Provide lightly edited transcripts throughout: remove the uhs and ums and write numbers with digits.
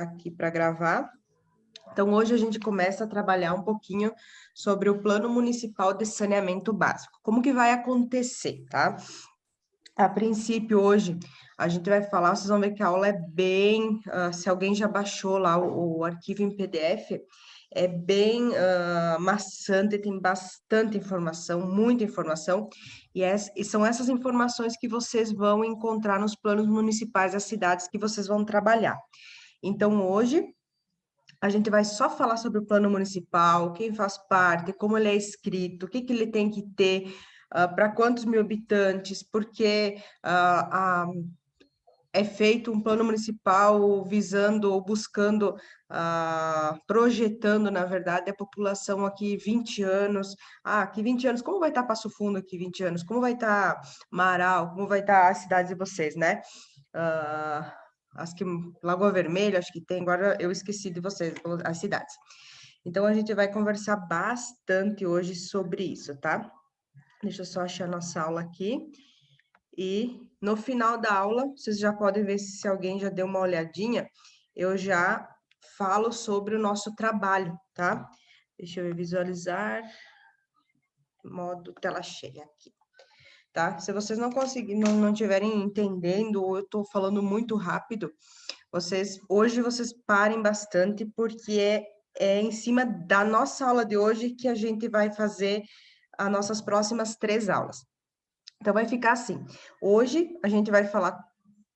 aqui para gravar. Então, hoje a gente começa a trabalhar um pouquinho sobre o Plano Municipal de Saneamento Básico. Como que vai acontecer, tá? A princípio, hoje, a gente vai falar, vocês vão ver que a aula é bem... se alguém já baixou lá o arquivo em PDF, é bem maçante, tem bastante informação, muita informação, e são essas informações que vocês vão encontrar nos planos municipais das cidades que vocês vão trabalhar. Então, hoje, a gente vai só falar sobre o plano municipal, quem faz parte, como ele é escrito, o que que ele tem que ter, para quantos mil habitantes, porque é feito um plano municipal visando ou buscando, projetando, na verdade, a população aqui 20 anos. Aqui 20 anos, como vai estar Passo Fundo aqui 20 anos? Como vai estar Marau? Como vai estar as cidades de vocês, né? Acho que Lagoa Vermelha, acho que tem, agora eu esqueci de vocês, as cidades. Então, a gente vai conversar bastante hoje sobre isso, tá? Deixa eu só achar nossa aula aqui. E no final da aula, vocês já podem ver se alguém já deu uma olhadinha, eu já falo sobre o nosso trabalho, tá? Deixa eu visualizar, modo tela cheia aqui. Tá? Se vocês não conseguirem, não estiverem entendendo, ou eu estou falando muito rápido, hoje vocês parem bastante, porque é em cima da nossa aula de hoje que a gente vai fazer as nossas próximas 3 aulas. Então, vai ficar assim. Hoje, a gente vai falar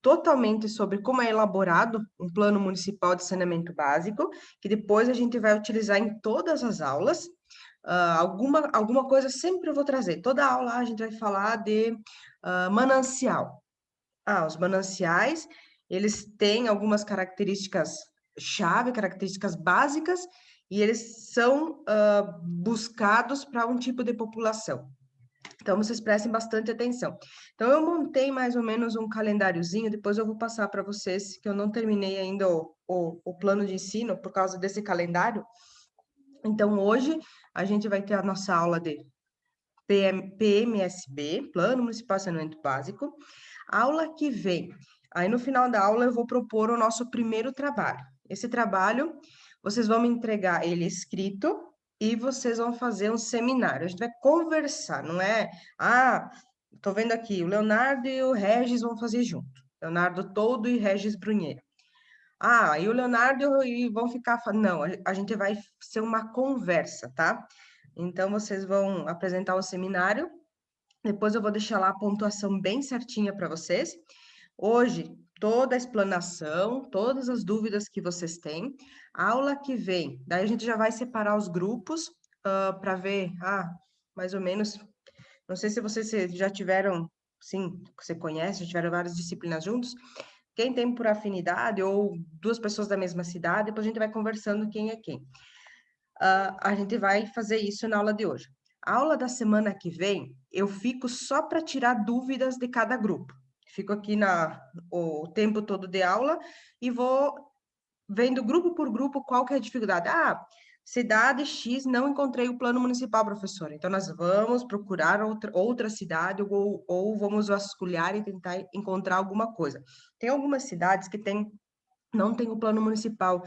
totalmente sobre como é elaborado um plano municipal de saneamento básico, que depois a gente vai utilizar em todas as aulas. Alguma coisa sempre eu vou trazer. Toda aula a gente vai falar de manancial. Os mananciais, eles têm algumas características chave, características básicas, e eles são buscados para um tipo de população. Então, vocês prestem bastante atenção. Então, eu montei mais ou menos um calendáriozinho, depois eu vou passar para vocês, que eu não terminei ainda o plano de ensino por causa desse calendário. Então, hoje, a gente vai ter a nossa aula de PMSB, Plano Municipal de Saneamento Básico. A aula que vem, aí no final da aula eu vou propor o nosso primeiro trabalho. Esse trabalho, vocês vão me entregar ele escrito e vocês vão fazer um seminário. A gente vai conversar, não é? Tô vendo aqui, o Leonardo e o Regis vão fazer junto. Leonardo Toldo e Regis Brunheiro. E o Leonardo e vão ficar... Não, a gente vai ser uma conversa, tá? Então, vocês vão apresentar o seminário, depois eu vou deixar lá a pontuação bem certinha para vocês. Hoje, toda a explanação, todas as dúvidas que vocês têm. A aula que vem, daí a gente já vai separar os grupos para ver, mais ou menos, não sei se vocês já tiveram, sim, você conhece, já tiveram várias disciplinas juntos. Quem tem por afinidade ou 2 pessoas da mesma cidade, depois a gente vai conversando quem é quem. A gente vai fazer isso na aula de hoje. A aula da semana que vem, eu fico só para tirar dúvidas de cada grupo. Fico aqui o tempo todo de aula e vou vendo grupo por grupo qual que é a dificuldade. Cidade X, não encontrei o plano municipal, professora. Então, nós vamos procurar outra cidade ou vamos vasculhar e tentar encontrar alguma coisa. Tem algumas cidades que não tem o plano municipal,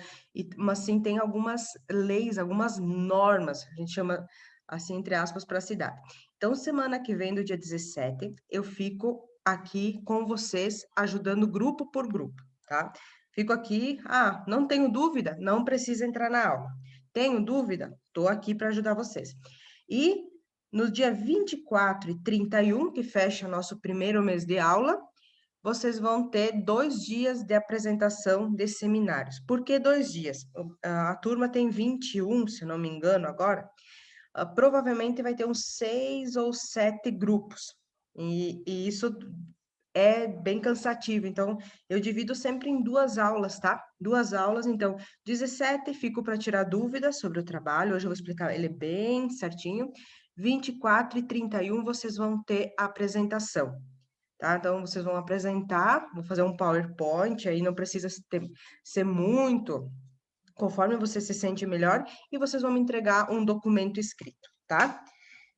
mas sim tem algumas leis, algumas normas, a gente chama assim, entre aspas, para a cidade. Então, semana que vem, do dia 17, eu fico aqui com vocês, ajudando grupo por grupo, tá? Fico aqui, não tenho dúvida, não precisa entrar na aula. Tenho dúvida? Estou aqui para ajudar vocês. E no dia 24 e 31, que fecha nosso primeiro mês de aula, vocês vão ter 2 dias de apresentação de seminários. Por que 2 dias? A turma tem 21, se não me engano, agora. Provavelmente vai ter uns 6 ou 7 grupos. E isso é bem cansativo. Então, eu divido sempre em 2 aulas, tá? 2 aulas. Então, 17 fico para tirar dúvidas sobre o trabalho. Hoje eu vou explicar ele bem certinho. 24 e 31 vocês vão ter a apresentação. Tá? Então, vocês vão apresentar, vou fazer um PowerPoint, aí não precisa ser muito, conforme você se sente melhor, e vocês vão me entregar um documento escrito, tá?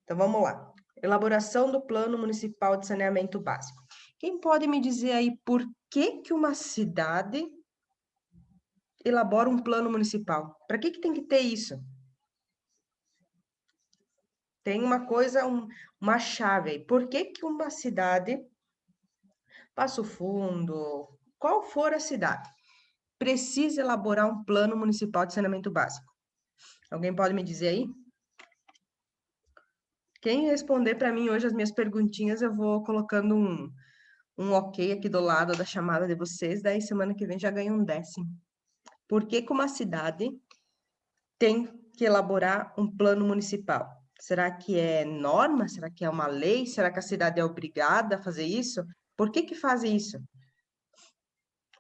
Então, vamos lá. Elaboração do Plano Municipal de Saneamento Básico. Quem pode me dizer aí por que uma cidade elabora um plano municipal? Para que tem que ter isso? Tem uma coisa, uma chave aí. Por que que uma cidade, Passo Fundo, qual for a cidade, precisa elaborar um plano municipal de saneamento básico? Alguém pode me dizer aí? Quem responder para mim hoje as minhas perguntinhas, eu vou colocando um ok aqui do lado da chamada de vocês, daí semana que vem já ganho um 10º. Por que que uma cidade tem que elaborar um plano municipal? Será que é norma? Será que é uma lei? Será que a cidade é obrigada a fazer isso? Por que que faz isso?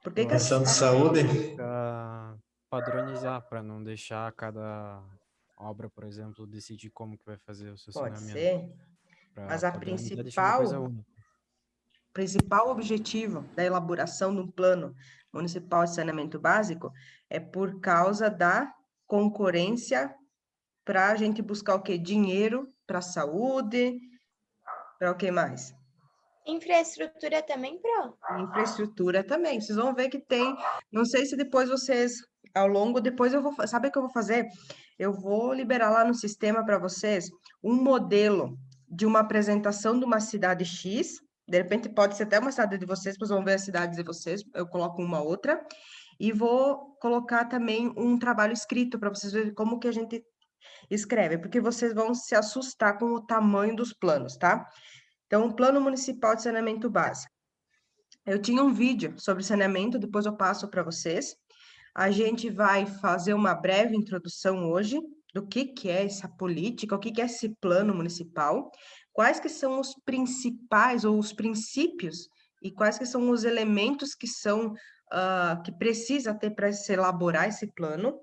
Por que Eu que a acho Questão de que saúde? para padronizar, para não deixar cada obra, por exemplo, decidir como que vai fazer o Pode estacionamento, ser, para mas a padronizar e deixar uma coisa única. principal objetivo da elaboração de um plano municipal de saneamento básico é por causa da concorrência para a gente buscar o quê? Dinheiro para a saúde, para o que mais? Infraestrutura também, Pro? Infraestrutura também. Vocês vão ver que tem. Não sei se depois vocês, ao longo, depois eu vou. Sabe o que eu vou fazer? Eu vou liberar lá no sistema para vocês um modelo de uma apresentação de uma cidade X. De repente pode ser até uma cidade de vocês, vocês vão ver as cidades de vocês. Eu coloco uma outra. E vou colocar também um trabalho escrito para vocês verem como que a gente escreve, porque vocês vão se assustar com o tamanho dos planos, tá? Então, o Plano Municipal de Saneamento Básico. Eu tinha um vídeo sobre saneamento, depois eu passo para vocês. A gente vai fazer uma breve introdução hoje do que é essa política, o que é esse plano municipal, quais que são os principais ou os princípios e quais que são os elementos que são que precisa ter para se elaborar esse plano,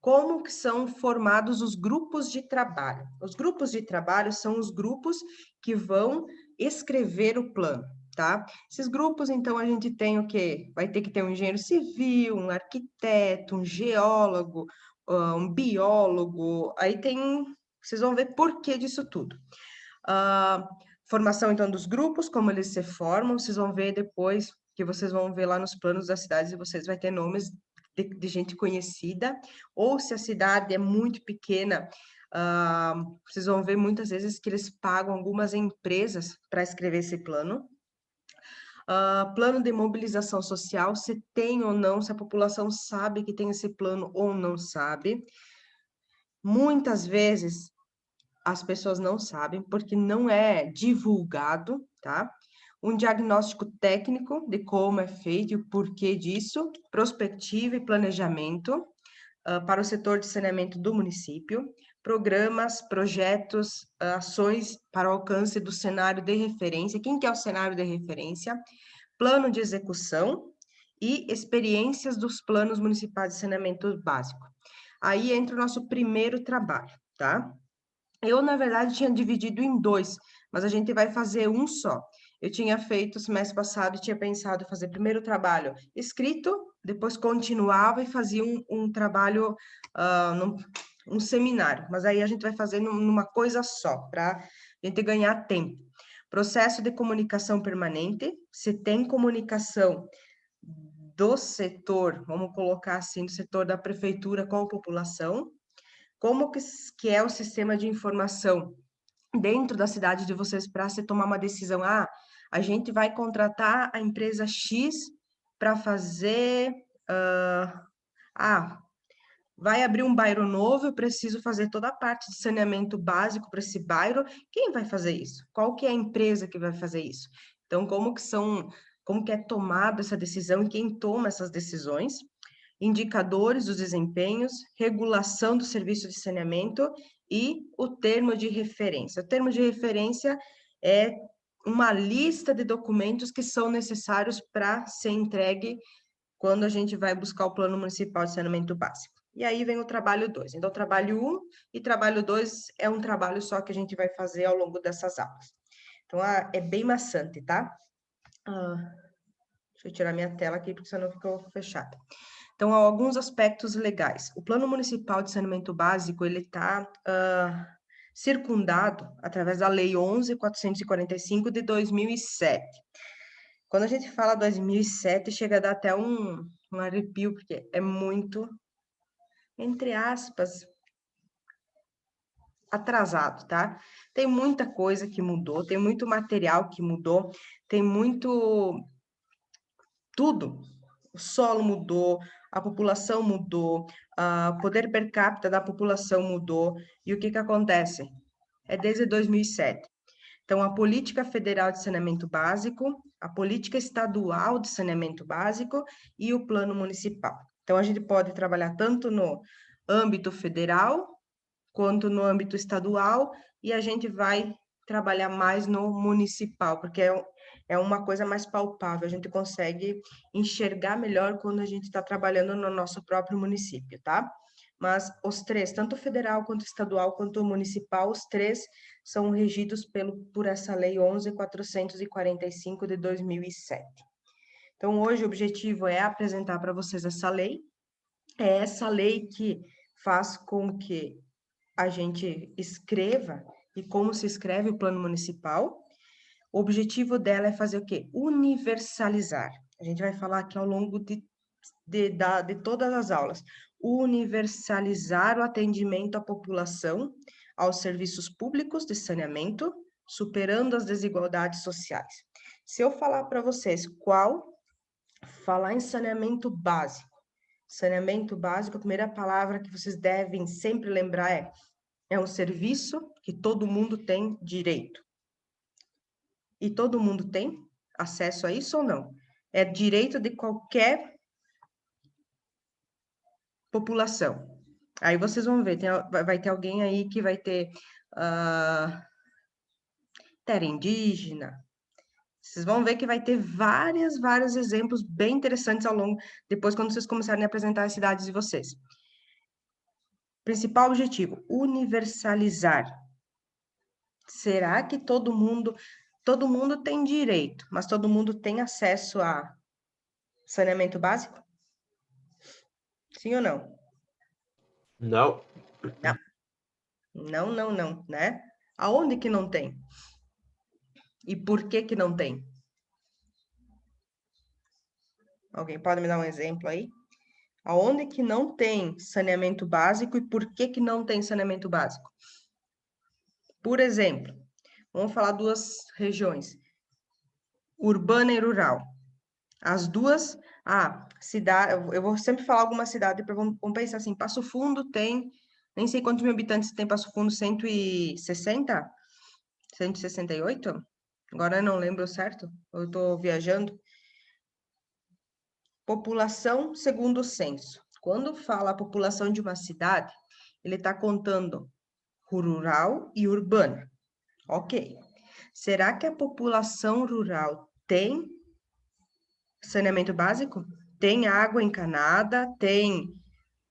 como que são formados os grupos de trabalho. Os grupos de trabalho são os grupos que vão escrever o plano, tá? Esses grupos, então, a gente tem o quê? Vai ter que ter um engenheiro civil, um arquiteto, um geólogo, um biólogo, aí tem... Vocês vão ver por que disso tudo. Formação, então, dos grupos, como eles se formam, vocês vão ver depois, que vocês vão ver lá nos planos das cidades, e vocês vai ter nomes de gente conhecida, ou se a cidade é muito pequena, vocês vão ver muitas vezes que eles pagam algumas empresas para escrever esse plano. Plano de mobilização social, se tem ou não, se a população sabe que tem esse plano ou não sabe. Muitas vezes as pessoas não sabem, porque não é divulgado, tá? Um diagnóstico técnico de como é feito e o porquê disso, prospectiva e planejamento para o setor de saneamento do município, programas, projetos, ações para o alcance do cenário de referência. Quem que é o cenário de referência? Plano de execução e experiências dos planos municipais de saneamento básico. Aí entra o nosso primeiro trabalho, tá? Eu, na verdade, tinha dividido em dois, mas a gente vai fazer um só. Eu tinha feito o semestre passado e tinha pensado em fazer primeiro o trabalho escrito, depois continuava e fazia um trabalho, um seminário. Mas aí a gente vai fazer numa coisa só, para a gente ganhar tempo. Processo de comunicação permanente, se tem comunicação do setor, vamos colocar assim, do setor da prefeitura com a população, como que é o sistema de informação dentro da cidade de vocês para se tomar uma decisão? A gente vai contratar a empresa X para fazer. Vai abrir um bairro novo, eu preciso fazer toda a parte de saneamento básico para esse bairro. Quem vai fazer isso? Qual que é a empresa que vai fazer isso? Então, como que é tomada essa decisão e quem toma essas decisões? Indicadores dos desempenhos, regulação do serviço de saneamento e o termo de referência. O termo de referência é uma lista de documentos que são necessários para ser entregue quando a gente vai buscar o Plano Municipal de Saneamento Básico. E aí vem o trabalho 2. Então, trabalho 1 e trabalho 2 é um trabalho só que a gente vai fazer ao longo dessas aulas. Então, é bem maçante, tá? Deixa eu tirar minha tela aqui, porque senão ficou fechada. Então, há alguns aspectos legais. O Plano Municipal de Saneamento Básico, ele está circundado através da Lei 11.445 de 2007. Quando a gente fala 2007, chega a dar até um arrepio, porque é muito, entre aspas, atrasado, tá? Tem muita coisa que mudou, tem muito material que mudou, tem muito tudo. O solo mudou, a população mudou, o poder per capita da população mudou. E o que que acontece? É desde 2007. Então, a política federal de saneamento básico, a política estadual de saneamento básico e o plano municipal. Então, a gente pode trabalhar tanto no âmbito federal quanto no âmbito estadual, e a gente vai trabalhar mais no municipal, porque é uma coisa mais palpável, a gente consegue enxergar melhor quando a gente está trabalhando no nosso próprio município, tá? Mas os três, tanto o federal, quanto o estadual, quanto o municipal, os três são regidos por essa Lei 11.445 de 2007. Então, hoje o objetivo é apresentar para vocês essa lei. É essa lei que faz com que a gente escreva e como se escreve o plano municipal. O objetivo dela é fazer o quê? Universalizar. A gente vai falar aqui ao longo de todas as aulas. Universalizar o atendimento à população aos serviços públicos de saneamento, superando as desigualdades sociais. Se eu falar para vocês falar em saneamento básico, a primeira palavra que vocês devem sempre lembrar é um serviço que todo mundo tem direito. E todo mundo tem acesso a isso ou não? É direito de qualquer população. Aí vocês vão ver, vai ter alguém aí que vai ter terra indígena. Vocês vão ver que vai ter vários exemplos bem interessantes depois quando vocês começarem a apresentar as cidades de vocês. Principal objetivo, universalizar. Será que todo mundo tem direito, mas todo mundo tem acesso a saneamento básico? Sim ou não? Não. Não, né? Aonde que não tem? E por que que não tem? Alguém pode me dar um exemplo aí? Aonde que não tem saneamento básico e por que que não tem saneamento básico? Por exemplo, vamos falar duas regiões, urbana e rural. As duas, eu vou sempre falar alguma cidade, vamos pensar assim, Passo Fundo tem, nem sei quantos mil habitantes tem Passo Fundo, 160? 168? Agora eu não lembro certo, eu estou viajando. População segundo o censo. Quando fala a população de uma cidade, ele está contando rural e urbana. Ok. Será que a população rural tem saneamento básico? Tem água encanada, tem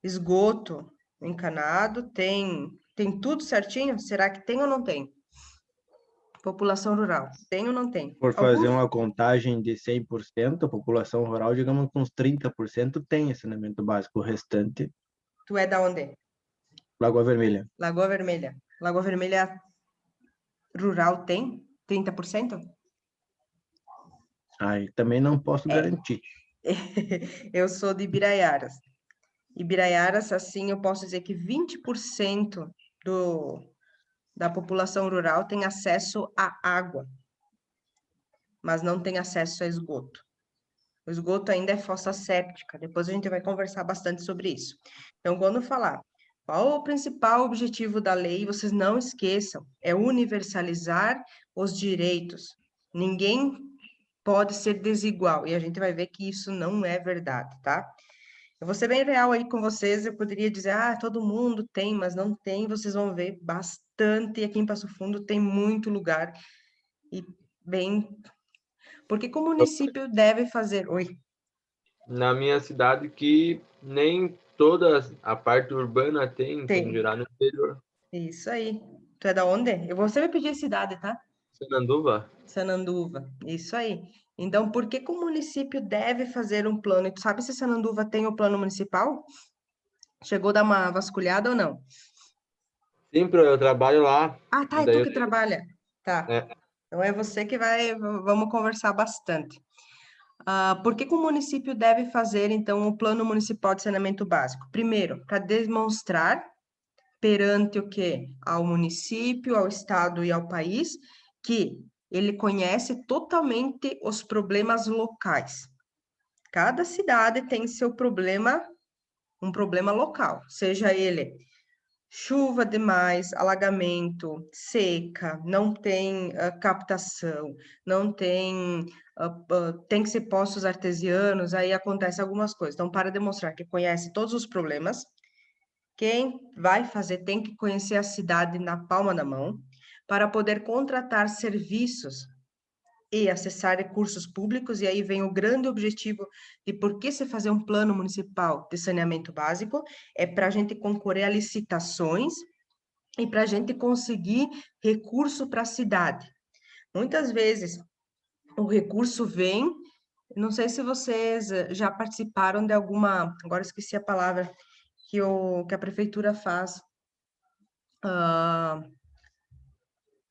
esgoto encanado, tem tudo certinho? Será que tem ou não tem? População rural, tem ou não tem? Por fazer uma contagem de 100%, a população rural, digamos que uns 30% tem saneamento básico. O restante... Tu é da onde? Lagoa Vermelha. Lagoa Vermelha. Lagoa Vermelha rural tem 30%? Aí também não posso garantir. Eu sou de Ibiraiaras. Ibiraiaras, assim, eu posso dizer que 20% da população rural tem acesso à água, mas não tem acesso a esgoto. O esgoto ainda é fossa séptica, depois a gente vai conversar bastante sobre isso. Então, quando falar qual o principal objetivo da lei, vocês não esqueçam, é universalizar os direitos. Ninguém pode ser desigual, e a gente vai ver que isso não é verdade, tá? Eu vou ser bem real aí com vocês, eu poderia dizer, todo mundo tem, mas não tem, vocês vão ver bastante, e aqui em Passo Fundo tem muito lugar, e bem... Porque que o município deve fazer... Oi? Na minha cidade que nem toda a parte urbana tem, Tem. dirá no interior. Isso aí. Tu é da onde? Eu vou sempre pedir a cidade, tá? Sananduva? Sananduva. Isso aí. Então, por que que o município deve fazer um plano? E tu sabe se Sananduva tem o plano municipal? Chegou a dar uma vasculhada ou não? Sim, eu trabalho lá. Tá, é Daí tu que trabalha. Tá. É. Então é você que vai, vamos conversar bastante. Por que que o município deve fazer, então, o Plano Municipal de Saneamento Básico? Primeiro, para demonstrar perante o quê? Ao município, ao estado e ao país, que ele conhece totalmente os problemas locais. Cada cidade tem seu problema, um problema local, seja ele chuva demais, alagamento, seca, não tem captação, não tem, tem que ser poços artesianos, aí acontece algumas coisas. Então, para demonstrar que conhece todos os problemas, quem vai fazer tem que conhecer a cidade na palma da mão, para poder contratar serviços e acessar recursos públicos, e aí vem o grande objetivo de por que se fazer um plano municipal de saneamento básico, é para a gente concorrer a licitações e para a gente conseguir recurso para a cidade. Muitas vezes o recurso vem, não sei se vocês já participaram de alguma, agora esqueci a palavra, que a prefeitura faz,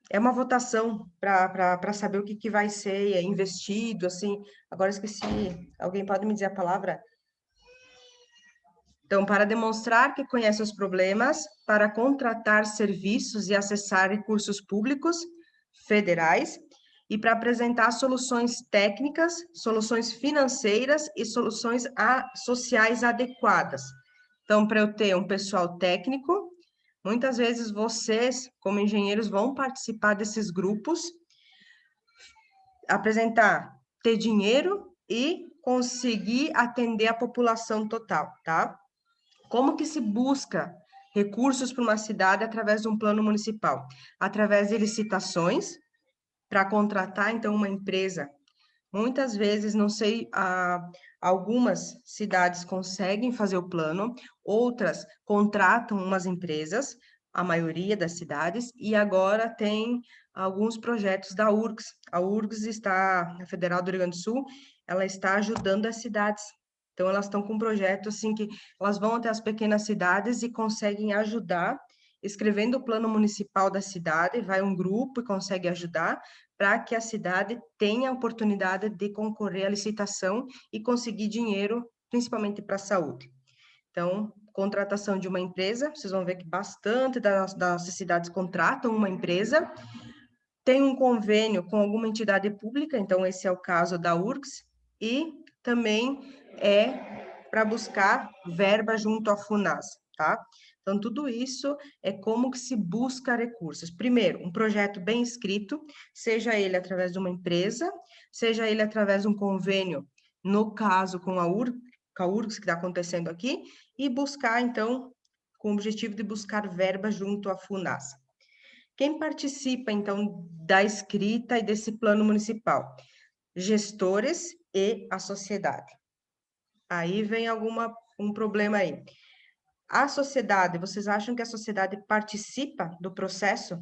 é uma votação para saber o que vai ser investido, assim, agora esqueci, alguém pode me dizer a palavra? Então, para demonstrar que conhece os problemas, para contratar serviços e acessar recursos públicos federais, e para apresentar soluções técnicas, soluções financeiras e soluções sociais adequadas. Então, para eu ter um pessoal técnico, muitas vezes vocês, como engenheiros, vão participar desses grupos, apresentar, ter dinheiro e conseguir atender a população total, tá? Como que se busca recursos para uma cidade através de um plano municipal? Através de licitações, para contratar, então, uma empresa. Muitas vezes, não sei, algumas cidades conseguem fazer o plano, outras contratam umas empresas, a maioria das cidades, e agora tem alguns projetos da URGS. A URGS a Federal do Rio Grande do Sul, ela está ajudando as cidades. Então, elas estão com um projeto, assim, que elas vão até as pequenas cidades e conseguem ajudar, escrevendo o plano municipal da cidade, vai um grupo e consegue ajudar, para que a cidade tenha a oportunidade de concorrer à licitação e conseguir dinheiro, principalmente para a saúde. Então, contratação de uma empresa, vocês vão ver que bastante das nossas cidades contratam uma empresa, tem um convênio com alguma entidade pública, então esse é o caso da URGS, e também para buscar verba junto à FUNAS, tá? Então, tudo isso é como que se busca recursos. Primeiro, um projeto bem escrito, seja ele através de uma empresa, seja ele através de um convênio, no caso com a URGS, que está acontecendo aqui, e buscar, então, com o objetivo de buscar verba junto à FUNAS. Quem participa, então, da escrita e desse plano municipal? Gestores e a sociedade. Aí vem um problema aí. A sociedade, vocês acham que a sociedade participa do processo?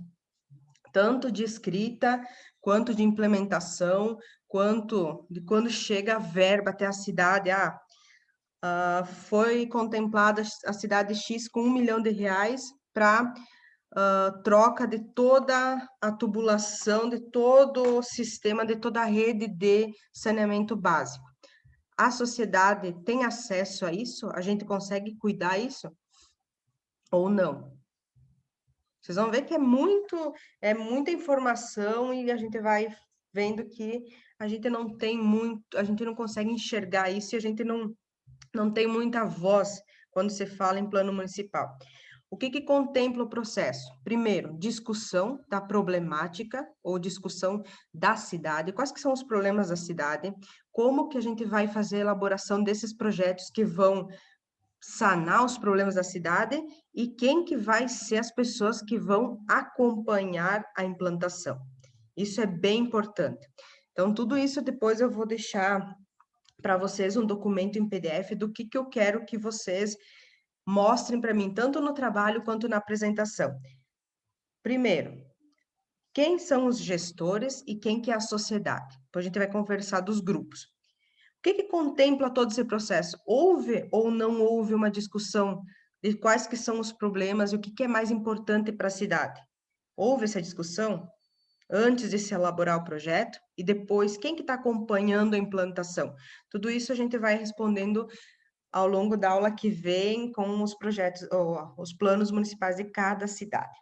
Tanto de escrita, quanto de implementação, quanto de quando chega a verba até a cidade. Foi contemplada a cidade X com R$1 milhão para troca de toda a tubulação, de todo o sistema, de toda a rede de saneamento básico. A sociedade tem acesso a isso? A gente consegue cuidar isso? Ou não? Vocês vão ver que é muita informação e a gente vai vendo que a gente não tem muito, a gente não consegue enxergar isso e a gente não tem muita voz quando se fala em plano municipal. O que contempla o processo? Primeiro, discussão da problemática ou discussão da cidade. Quais que são os problemas da cidade? Como que a gente vai fazer a elaboração desses projetos que vão sanar os problemas da cidade e quem que vai ser as pessoas que vão acompanhar a implantação. Isso é bem importante. Então, tudo isso depois eu vou deixar para vocês um documento em PDF do que eu quero que vocês mostrem para mim, tanto no trabalho quanto na apresentação. Primeiro, quem são os gestores e quem que é a sociedade? Depois a gente vai conversar dos grupos. O que contempla todo esse processo? Houve ou não houve uma discussão de quais que são os problemas e o que é mais importante para a cidade? Houve essa discussão antes de se elaborar o projeto? E depois, quem que está acompanhando a implantação? Tudo isso a gente vai respondendo ao longo da aula que vem com os projetos, ou os planos municipais de cada cidade.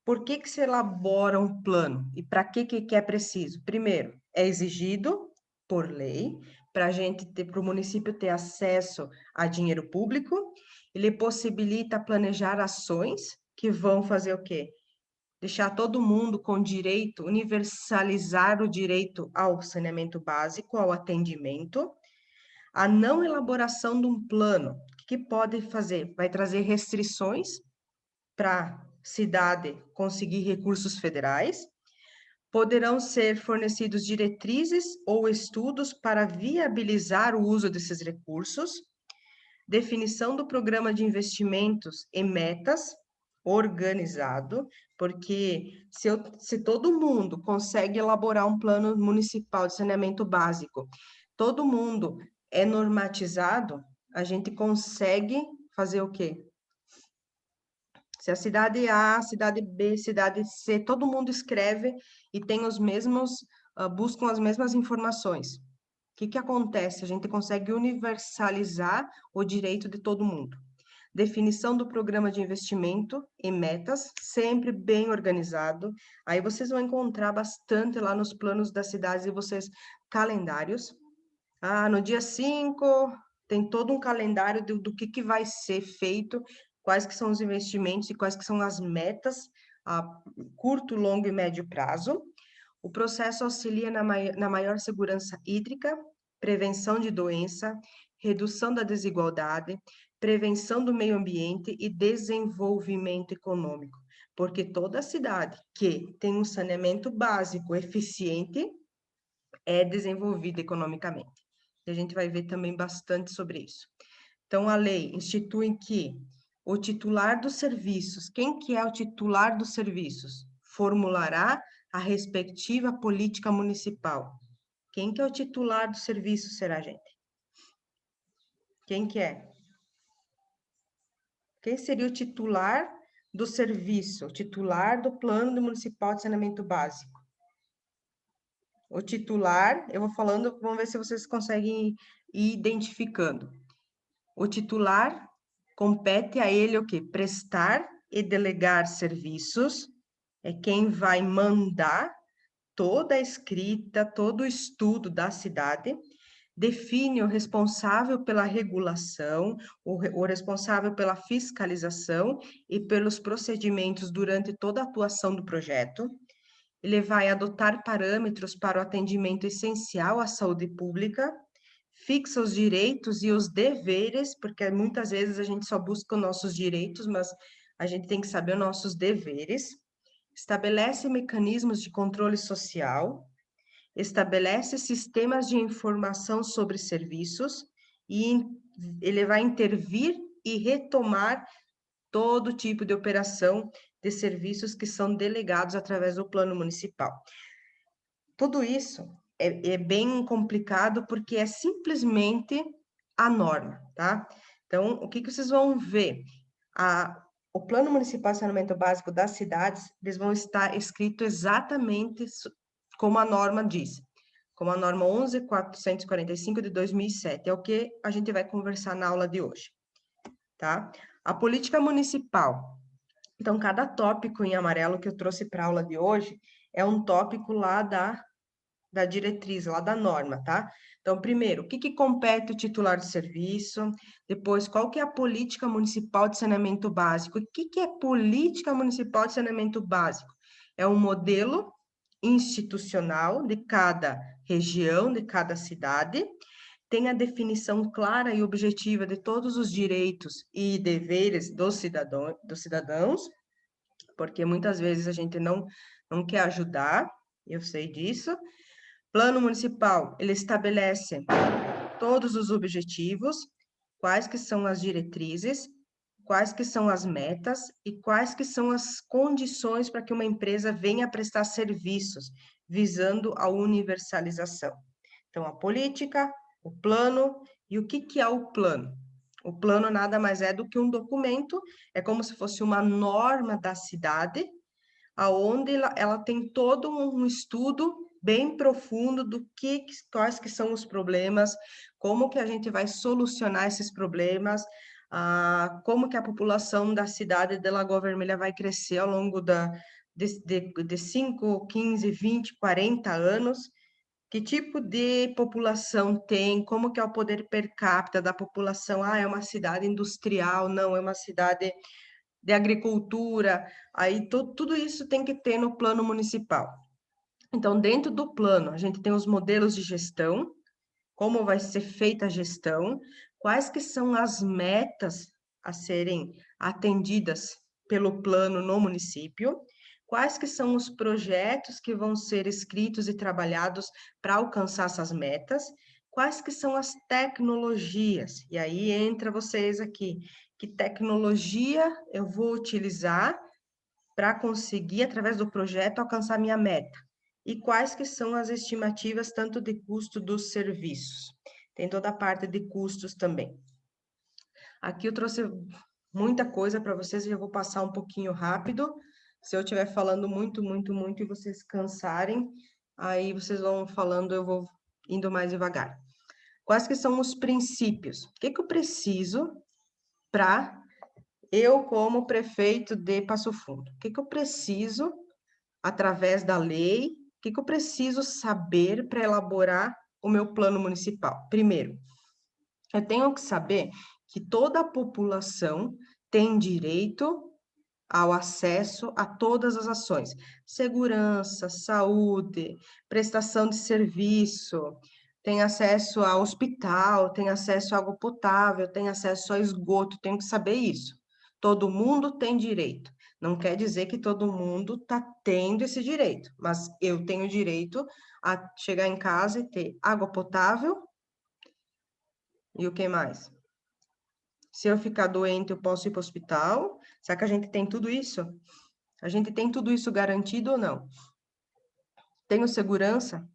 Por que que se elabora um plano? E para que é preciso? Primeiro, é exigido por lei, para a gente ter, para o município ter acesso a dinheiro público, ele possibilita planejar ações que vão fazer o quê? Deixar todo mundo com direito, universalizar o direito ao saneamento básico, ao atendimento. A não elaboração de um plano, o que pode fazer? Vai trazer restrições para a cidade conseguir recursos federais, poderão ser fornecidos diretrizes ou estudos para viabilizar o uso desses recursos, definição do programa de investimentos e metas organizado, porque se todo mundo consegue elaborar um plano municipal de saneamento básico, todo mundo é normatizado, a gente consegue fazer o quê? Se a cidade A, cidade B, cidade C, todo mundo escreve e tem os mesmos, buscam as mesmas informações. O que acontece? A gente consegue universalizar o direito de todo mundo. Definição do programa de investimento e metas, sempre bem organizado. Aí vocês vão encontrar bastante lá nos planos das cidades e vocês, calendários. No dia 5, tem todo um calendário do que vai ser feito, quais que são os investimentos e quais que são as metas a curto, longo e médio prazo. O processo auxilia na maior segurança hídrica, prevenção de doença, redução da desigualdade, prevenção do meio ambiente e desenvolvimento econômico, porque toda cidade que tem um saneamento básico eficiente é desenvolvida economicamente. E a gente vai ver também bastante sobre isso. Então, a lei institui que o titular dos serviços, quem que é o titular dos serviços? Formulará a respectiva política municipal. Quem que é o titular do serviço, será, gente? Quem que é? Quem seria o titular do serviço? O titular do Plano Municipal de Saneamento Básico? O titular, eu vou falando, vamos ver se vocês conseguem ir identificando. O titular compete a ele o quê? Prestar e delegar serviços, é quem vai mandar toda a escrita, todo o estudo da cidade, define o responsável pela regulação, o responsável pela fiscalização e pelos procedimentos durante toda a atuação do projeto. Ele vai adotar parâmetros para o atendimento essencial à saúde pública, fixa os direitos e os deveres, porque muitas vezes a gente só busca os nossos direitos, mas a gente tem que saber os nossos deveres, estabelece mecanismos de controle social, estabelece sistemas de informação sobre serviços e ele vai intervir e retomar todo tipo de operação de serviços que são delegados através do plano municipal. Tudo isso é bem complicado porque é simplesmente a norma, tá? Então, o que vocês vão ver? O Plano Municipal de Saneamento Básico das cidades, eles vão estar escritos exatamente como a norma diz, como a norma 11.445 de 2007, é o que a gente vai conversar na aula de hoje, tá? A política municipal. Então, cada tópico em amarelo que eu trouxe para a aula de hoje é um tópico lá da diretriz, lá da norma, tá? Então, primeiro, o que compete o titular do serviço? Depois, qual que é a política municipal de saneamento básico? O que é política municipal de saneamento básico? É um modelo institucional de cada região, de cada cidade, tem a definição clara e objetiva de todos os direitos e deveres dos cidadãos, porque muitas vezes a gente não quer ajudar, eu sei disso. Plano municipal, ele estabelece todos os objetivos, quais que são as diretrizes, quais que são as metas e quais que são as condições para que uma empresa venha prestar serviços, visando a universalização. Então, a política, o plano, e o que é o plano? O plano nada mais é do que um documento, é como se fosse uma norma da cidade, aonde ela tem todo um estudo bem profundo quais que são os problemas, como que a gente vai solucionar esses problemas, como que a população da cidade de Lagoa Vermelha vai crescer ao longo de 5, 15, 20, 40 anos, que tipo de população tem, como que é o poder per capita da população, é uma cidade industrial, não, é uma cidade de agricultura, aí tudo isso tem que ter no plano municipal. Então, dentro do plano, a gente tem os modelos de gestão, como vai ser feita a gestão, quais que são as metas a serem atendidas pelo plano no município, quais que são os projetos que vão ser escritos e trabalhados para alcançar essas metas, quais que são as tecnologias, e aí entra vocês aqui, que tecnologia eu vou utilizar para conseguir, através do projeto, alcançar minha meta, e quais que são as estimativas tanto de custo dos serviços. Tem toda a parte de custos também. Aqui eu trouxe muita coisa para vocês e eu vou passar um pouquinho rápido. Se eu estiver falando muito e vocês cansarem, aí vocês vão falando, eu vou indo mais devagar. Quais que são os princípios? O que eu preciso para eu, como prefeito de Passo Fundo? O que eu preciso, através da lei, o que eu preciso saber para elaborar o meu plano municipal? Primeiro, eu tenho que saber que toda a população tem direito ao acesso a todas as ações. Segurança, saúde, prestação de serviço, tem acesso a hospital, tem acesso a água potável, tem acesso a esgoto, tenho que saber isso. Todo mundo tem direito. Não quer dizer que todo mundo está tendo esse direito, mas eu tenho direito a chegar em casa e ter água potável. E o que mais? Se eu ficar doente, eu posso ir para o hospital? Será que a gente tem tudo isso? A gente tem tudo isso garantido ou não? Tenho segurança?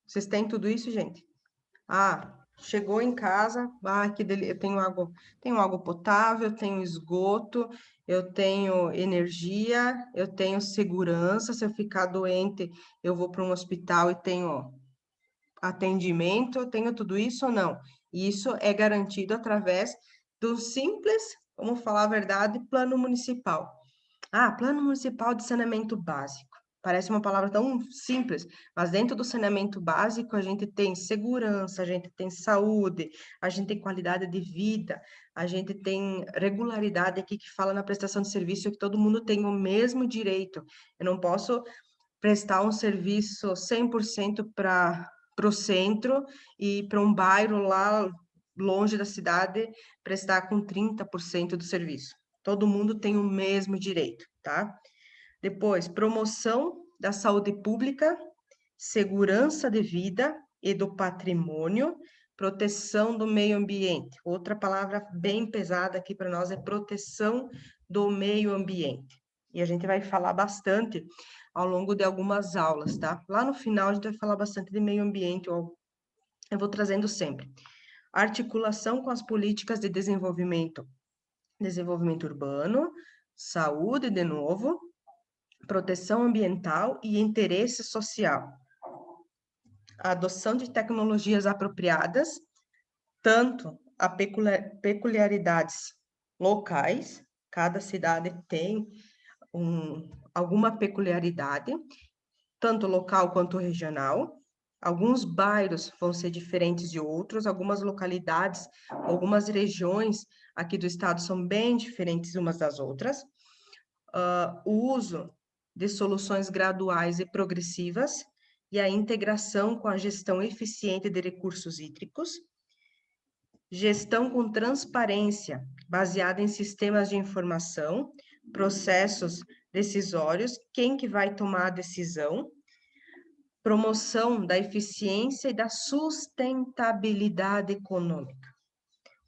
Vocês têm tudo isso, gente? Chegou em casa, eu tenho água potável, eu tenho esgoto, eu tenho energia, eu tenho segurança. Se eu ficar doente, eu vou para um hospital e tenho atendimento, eu tenho tudo isso ou não? Isso é garantido através do simples, vamos falar a verdade, plano municipal. Plano municipal de saneamento básico. Parece uma palavra tão simples, mas dentro do saneamento básico a gente tem segurança, a gente tem saúde, a gente tem qualidade de vida, a gente tem regularidade aqui que fala na prestação de serviço que todo mundo tem o mesmo direito. Eu não posso prestar um serviço 100% para o centro e para um bairro lá longe da cidade prestar com 30% do serviço. Todo mundo tem o mesmo direito, tá? Depois, promoção da saúde pública, segurança de vida e do patrimônio, proteção do meio ambiente. Outra palavra bem pesada aqui para nós é proteção do meio ambiente. E a gente vai falar bastante ao longo de algumas aulas, tá? Lá no final a gente vai falar bastante de meio ambiente, eu vou trazendo sempre. Articulação com as políticas de desenvolvimento urbano, saúde, de novo, proteção ambiental e interesse social. A adoção de tecnologias apropriadas, tanto a peculiaridades locais, cada cidade tem alguma peculiaridade, tanto local quanto regional. Alguns bairros vão ser diferentes de outros, algumas localidades, algumas regiões aqui do estado são bem diferentes umas das outras. O uso de soluções graduais e progressivas e a integração com a gestão eficiente de recursos hídricos. Gestão com transparência, baseada em sistemas de informação, processos decisórios, quem que vai tomar a decisão. Promoção da eficiência e da sustentabilidade econômica.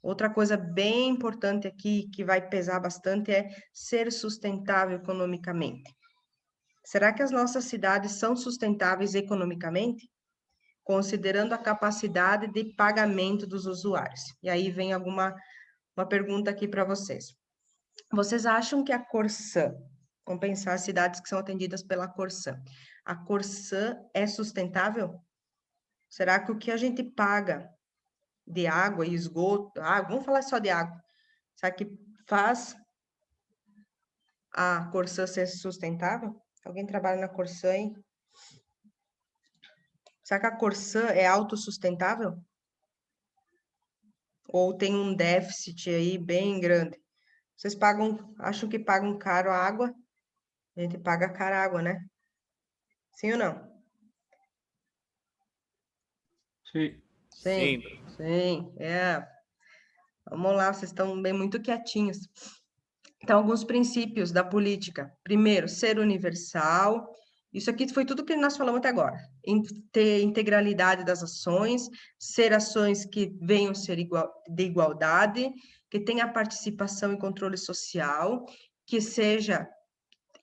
Outra coisa bem importante aqui, que vai pesar bastante, é ser sustentável economicamente. Será que as nossas cidades são sustentáveis economicamente? Considerando a capacidade de pagamento dos usuários. E aí vem uma pergunta aqui para vocês. Vocês acham que a Corsã Vamos pensar as cidades que são atendidas pela Corsã. A Corsã é sustentável? Será que o que a gente paga de água e esgoto, vamos falar só de água, será que faz a Corsã ser sustentável? Alguém trabalha na Corsã, hein? Será que a Corsã é autossustentável? Ou tem um déficit aí bem grande? Vocês acham que pagam caro a água? A gente paga caro a água, né? Sim ou não? Sim. Sim, sim, Vamos lá, vocês estão bem muito quietinhos. Então, alguns princípios da política. Primeiro, ser universal. Isso aqui foi tudo que nós falamos até agora. Ter integralidade das ações, ser ações que venham ser de igualdade, que tenha participação e controle social, que seja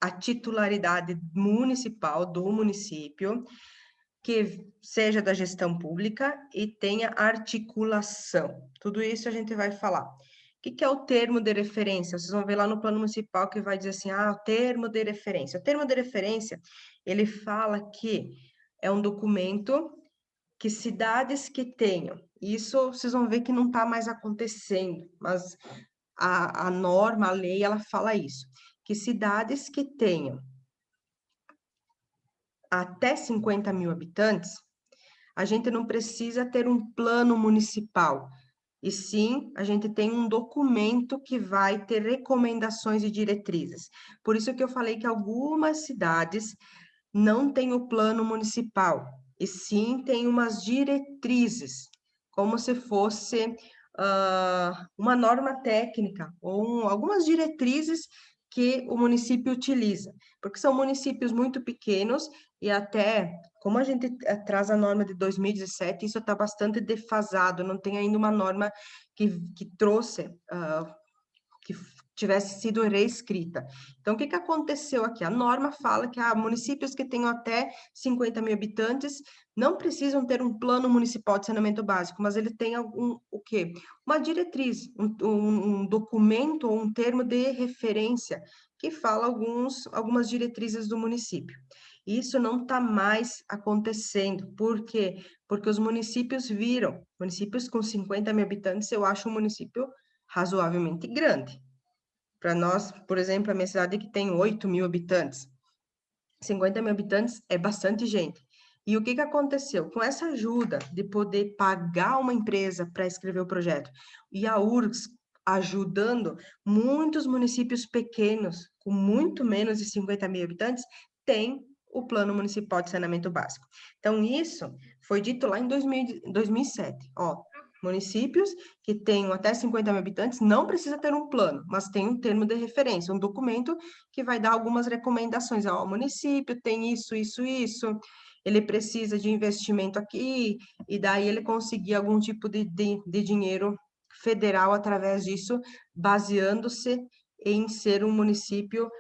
a titularidade municipal do município, que seja da gestão pública e tenha articulação. Tudo isso a gente vai falar. O que é o termo de referência? Vocês vão ver lá no plano municipal que vai dizer assim, o termo de referência. O termo de referência, ele fala que é um documento que cidades que tenham, isso vocês vão ver que não está mais acontecendo, mas a norma, a lei, ela fala isso, que cidades que tenham até 50 mil habitantes, a gente não precisa ter um plano municipal, e sim, a gente tem um documento que vai ter recomendações e diretrizes. Por isso que eu falei que algumas cidades não têm o plano municipal, e sim tem umas diretrizes, como se fosse uma norma técnica, ou algumas diretrizes que o município utiliza, porque são municípios muito pequenos e até, como a gente traz a norma de 2017, isso está bastante defasado, não tem ainda uma norma que trouxe, que tivesse sido reescrita. Então, o que aconteceu aqui? A norma fala que municípios que tenham até 50 mil habitantes não precisam ter um plano municipal de saneamento básico, mas ele tem o quê? Uma diretriz, um documento ou um termo de referência que fala algumas diretrizes do município. Isso não está mais acontecendo. Por quê? Porque os municípios viram, municípios com 50 mil habitantes, eu acho um município razoavelmente grande. Para nós, por exemplo, a minha cidade que tem 8 mil habitantes, 50 mil habitantes é bastante gente. E o que aconteceu? Com essa ajuda de poder pagar uma empresa para escrever o projeto, e a URGS ajudando, muitos municípios pequenos, com muito menos de 50 mil habitantes, têm o Plano Municipal de Saneamento Básico. Então, isso foi dito lá em 2007. Municípios que tenham até 50 mil habitantes não precisa ter um plano, mas tem um termo de referência, um documento que vai dar algumas recomendações. O município tem isso, isso, isso, ele precisa de investimento aqui, e daí ele conseguir algum tipo de dinheiro federal através disso, baseando-se em ser um município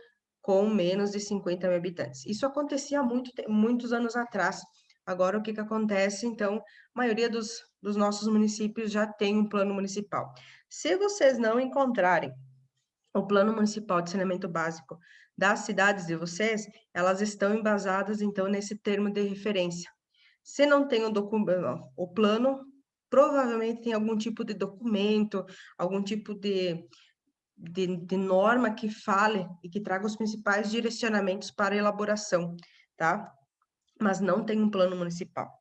com menos de 50 mil habitantes. Isso acontecia há muitos anos atrás. Agora, o que acontece? Então, a maioria dos nossos municípios já tem um plano municipal. Se vocês não encontrarem o plano municipal de saneamento básico das cidades de vocês, elas estão embasadas, então, nesse termo de referência. Se não tem o plano, provavelmente tem algum tipo de documento, algum tipo de norma que fale e que traga os principais direcionamentos para a elaboração, tá? Mas não tem um plano municipal.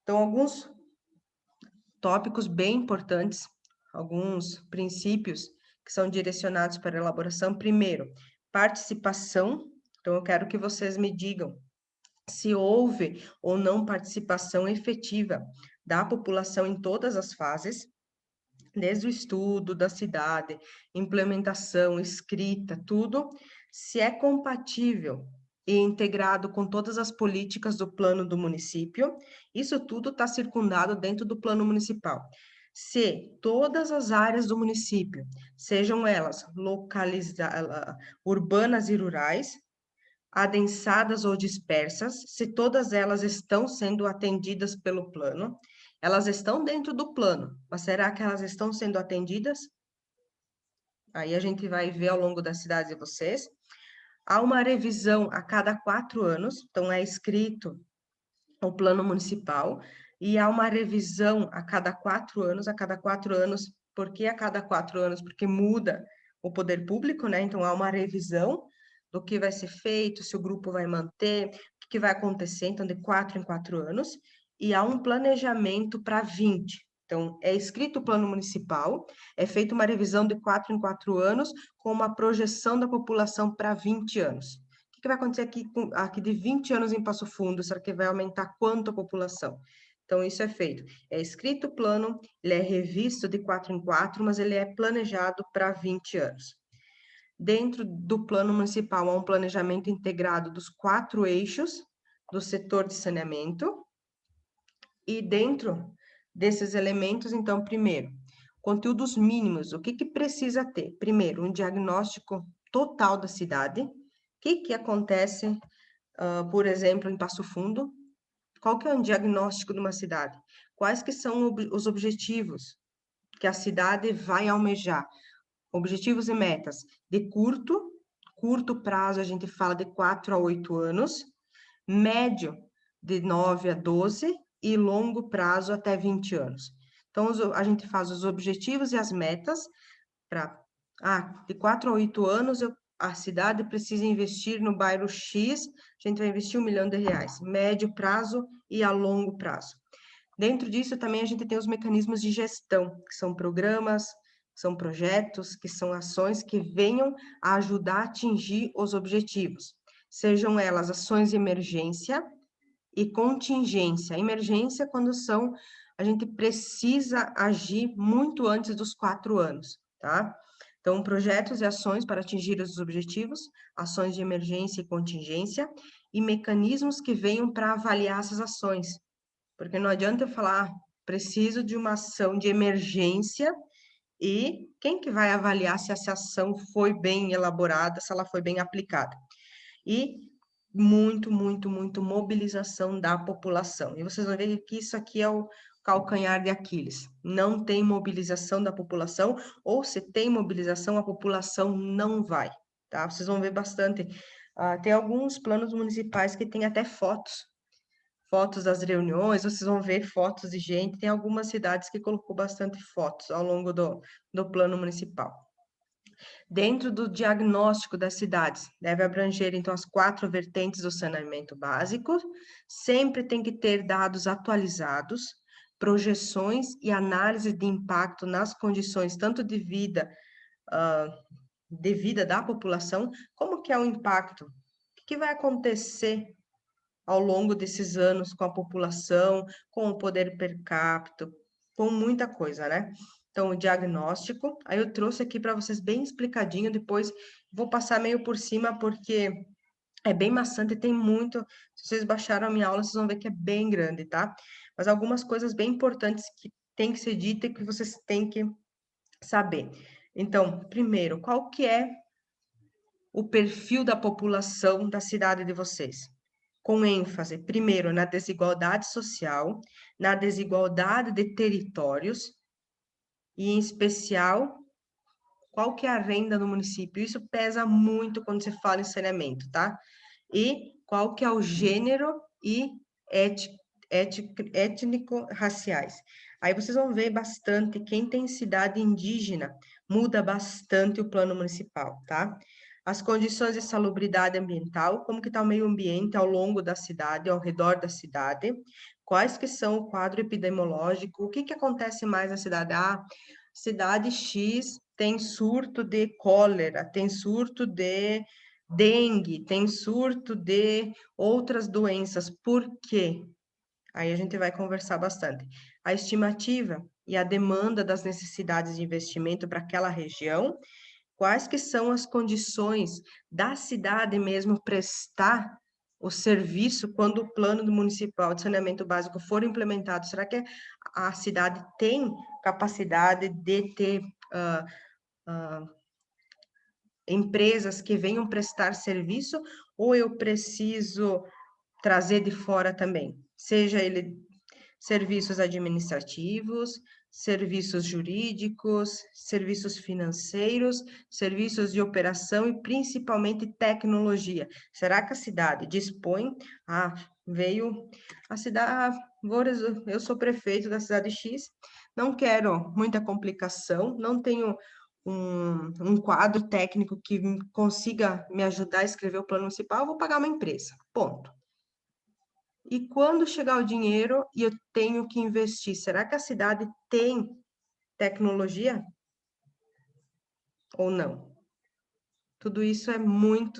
Então, alguns tópicos bem importantes, alguns princípios que são direcionados para a elaboração. Primeiro, participação. Então, eu quero que vocês me digam se houve ou não participação efetiva da população em todas as fases, desde o estudo da cidade, implementação, escrita, tudo, se é compatível e integrado com todas as políticas do plano do município, isso tudo está circundado dentro do plano municipal. Se todas as áreas do município, sejam elas urbanas e rurais, adensadas ou dispersas, se todas elas estão sendo atendidas pelo plano, elas estão dentro do plano, mas será que elas estão sendo atendidas? Aí a gente vai ver ao longo das cidades de vocês. Há uma revisão a cada 4 anos, então é escrito o plano municipal, e há uma revisão a cada 4 anos, por que a cada 4 anos? Porque muda o poder público, né? Então há uma revisão do que vai ser feito, se o grupo vai manter, o que vai acontecer, então de 4 em 4 anos, e há um planejamento para 20. Então, é escrito o plano municipal, é feita uma revisão de 4 em 4 anos, com uma projeção da população para 20 anos. O que vai acontecer aqui de 20 anos em Passo Fundo? Será que vai aumentar quanto a população? Então, isso é feito. É escrito o plano, ele é revisto de 4 em 4, mas ele é planejado para 20 anos. Dentro do plano municipal, há um planejamento integrado dos 4 eixos do setor de saneamento. E dentro desses elementos, então, primeiro, conteúdos mínimos. O que precisa ter? Primeiro, um diagnóstico total da cidade. O que acontece, por exemplo, em Passo Fundo? Qual que é um diagnóstico de uma cidade? Quais que são os objetivos que a cidade vai almejar? Objetivos e metas de curto prazo, a gente fala de 4 a 8 anos, médio de 9 a 12 e longo prazo até 20 anos. Então, a gente faz os objetivos e as metas para, de 4 a 8 anos, a cidade precisa investir no bairro X, a gente vai investir R$1 milhão, médio prazo e a longo prazo. Dentro disso, também a gente tem os mecanismos de gestão, que são programas, são projetos, que são ações que venham a ajudar a atingir os objetivos. Sejam elas ações de emergência e contingência. Emergência quando a gente precisa agir muito antes dos 4 anos, tá? Então, projetos e ações para atingir os objetivos, ações de emergência e contingência, e mecanismos que venham para avaliar essas ações. Porque não adianta eu falar, preciso de uma ação de emergência, e quem que vai avaliar se essa ação foi bem elaborada, se ela foi bem aplicada? E muito mobilização da população. E vocês vão ver que isso aqui é o calcanhar de Aquiles. Não tem mobilização da população, ou se tem mobilização, a população não vai, tá? Vocês vão ver bastante. Tem alguns planos municipais que tem até fotos das reuniões, vocês vão ver fotos de gente. Tem algumas cidades que colocou bastante fotos ao longo do plano municipal. Dentro do diagnóstico das cidades, deve abranger, então, as 4 vertentes do saneamento básico, sempre tem que ter dados atualizados, projeções e análise de impacto nas condições tanto de vida da população, como que é o impacto, o que vai acontecer ao longo desses anos com a população, com o poder per capita, com muita coisa, né? Então, o diagnóstico, aí eu trouxe aqui para vocês bem explicadinho, depois vou passar meio por cima, porque é bem maçante, tem muito, se vocês baixaram a minha aula, vocês vão ver que é bem grande, tá? Mas algumas coisas bem importantes que tem que ser dita e que vocês têm que saber. Então, primeiro, qual que é o perfil da população da cidade de vocês? Com ênfase, primeiro, na desigualdade social, na desigualdade de territórios, e, em especial, qual que é a renda no município. Isso pesa muito quando se fala em saneamento, tá? E qual que é o gênero e étnico-raciais. Aí vocês vão ver bastante, quem tem cidade indígena, muda bastante o plano municipal, tá? As condições de salubridade ambiental, como que está o meio ambiente ao longo da cidade, ao redor da cidade, quais que são o quadro epidemiológico, o que acontece mais na cidade? Cidade X tem surto de cólera, tem surto de dengue, tem surto de outras doenças. Por quê? Aí a gente vai conversar bastante. A estimativa e a demanda das necessidades de investimento para aquela região, quais que são as condições da cidade mesmo prestar o serviço quando o plano municipal de saneamento básico for implementado? Será que a cidade tem capacidade de ter empresas que venham prestar serviço, ou eu preciso trazer de fora também? Seja ele serviços administrativos, serviços jurídicos, serviços financeiros, serviços de operação e principalmente tecnologia. Será que a cidade dispõe? Veio a cidade, eu sou prefeito da cidade X, não quero muita complicação, não tenho um quadro técnico que consiga me ajudar a escrever o plano municipal, eu vou pagar uma empresa, ponto. E quando chegar o dinheiro e eu tenho que investir, será que a cidade tem tecnologia ou não? Tudo isso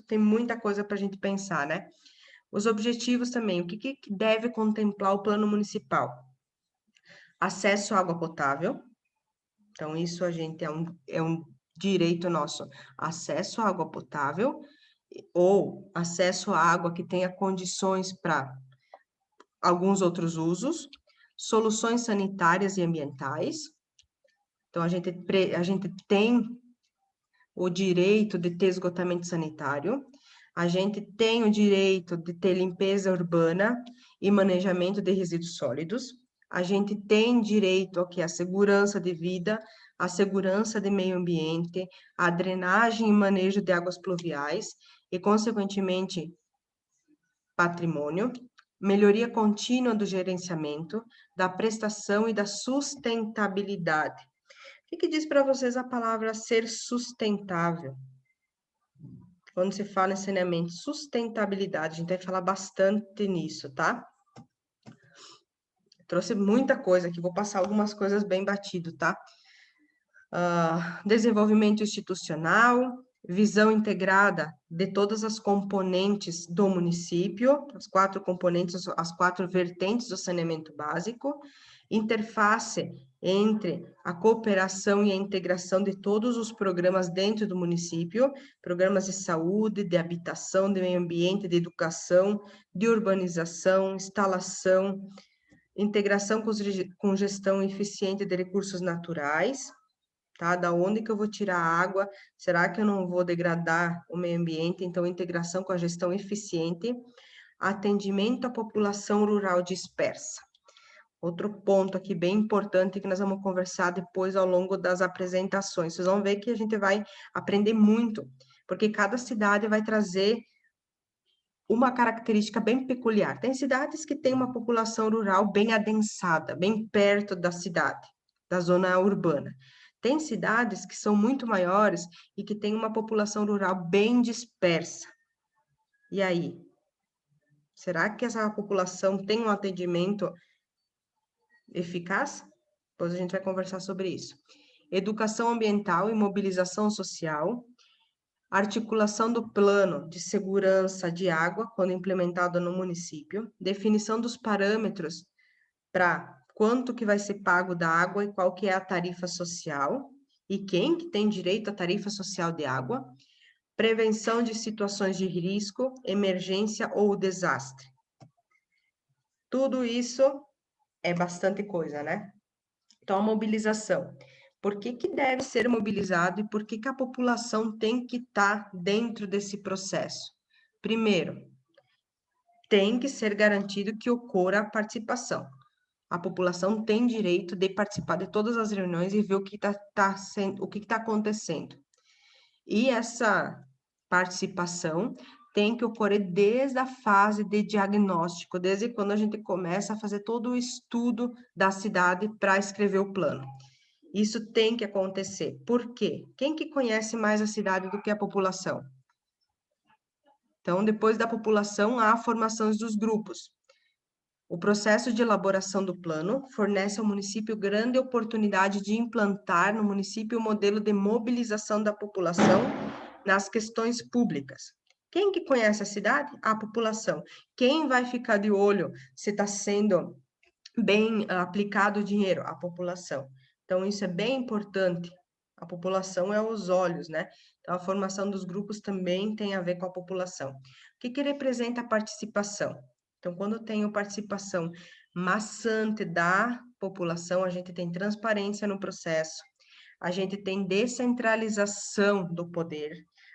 tem muita coisa para a gente pensar, né? Os objetivos também, o que deve contemplar o plano municipal? Acesso à água potável, então isso a gente é um direito nosso, acesso à água potável, ou acesso à água que tenha condições para alguns outros usos, soluções sanitárias e ambientais. Então, a gente tem o direito de ter esgotamento sanitário, a gente tem o direito de ter limpeza urbana e manejamento de resíduos sólidos, a gente tem direito ao que? A segurança de vida, a segurança de meio ambiente, a drenagem e manejo de águas pluviais e, consequentemente, patrimônio, melhoria contínua do gerenciamento, da prestação e da sustentabilidade. O que diz para vocês a palavra ser sustentável? Quando se fala em saneamento, sustentabilidade, a gente vai falar bastante nisso, tá? Trouxe muita coisa aqui, vou passar algumas coisas bem batido, tá? Desenvolvimento institucional, visão integrada de todas as componentes do município, as 4 componentes, as 4 vertentes do saneamento básico, interface entre a cooperação e a integração de todos os programas dentro do município, programas de saúde, de habitação, de meio ambiente, de educação, de urbanização, instalação, integração com gestão eficiente de recursos naturais, tá? Da onde que eu vou tirar a água? Será que eu não vou degradar o meio ambiente? Então, integração com a gestão eficiente, atendimento à população rural dispersa. Outro ponto aqui bem importante que nós vamos conversar depois ao longo das apresentações. Vocês vão ver que a gente vai aprender muito, porque cada cidade vai trazer uma característica bem peculiar. Tem cidades que têm uma população rural bem adensada, bem perto da cidade, da zona urbana. Tem cidades que são muito maiores e que têm uma população rural bem dispersa. E aí? Será que essa população tem um atendimento eficaz? Depois a gente vai conversar sobre isso. Educação ambiental e mobilização social. Articulação do plano de segurança de água, quando implementado no município. Definição dos parâmetros para quanto que vai ser pago da água e qual que é a tarifa social. E quem que tem direito à tarifa social de água. Prevenção de situações de risco, emergência ou desastre. Tudo isso é bastante coisa, né? Então, a mobilização. Por que deve ser mobilizado e por que a população tem que estar dentro desse processo? Primeiro, tem que ser garantido que ocorra a participação. A população tem direito de participar de todas as reuniões e ver o que está acontecendo. E essa participação tem que ocorrer desde a fase de diagnóstico, desde quando a gente começa a fazer todo o estudo da cidade para escrever o plano. Isso tem que acontecer. Por quê? Quem que conhece mais a cidade do que a população? Então, depois da população, há a formação dos grupos. O processo de elaboração do plano fornece ao município grande oportunidade de implantar no município o modelo de mobilização da população nas questões públicas. Quem que conhece a cidade? A população. Quem vai ficar de olho se está sendo bem aplicado o dinheiro? A população. Então, isso é bem importante. A população é os olhos, né? Então, a formação dos grupos também tem a ver com a população. O que representa a participação? Então, quando eu tenho participação maçante da população, a gente tem transparência no processo, a gente tem descentralização do poder,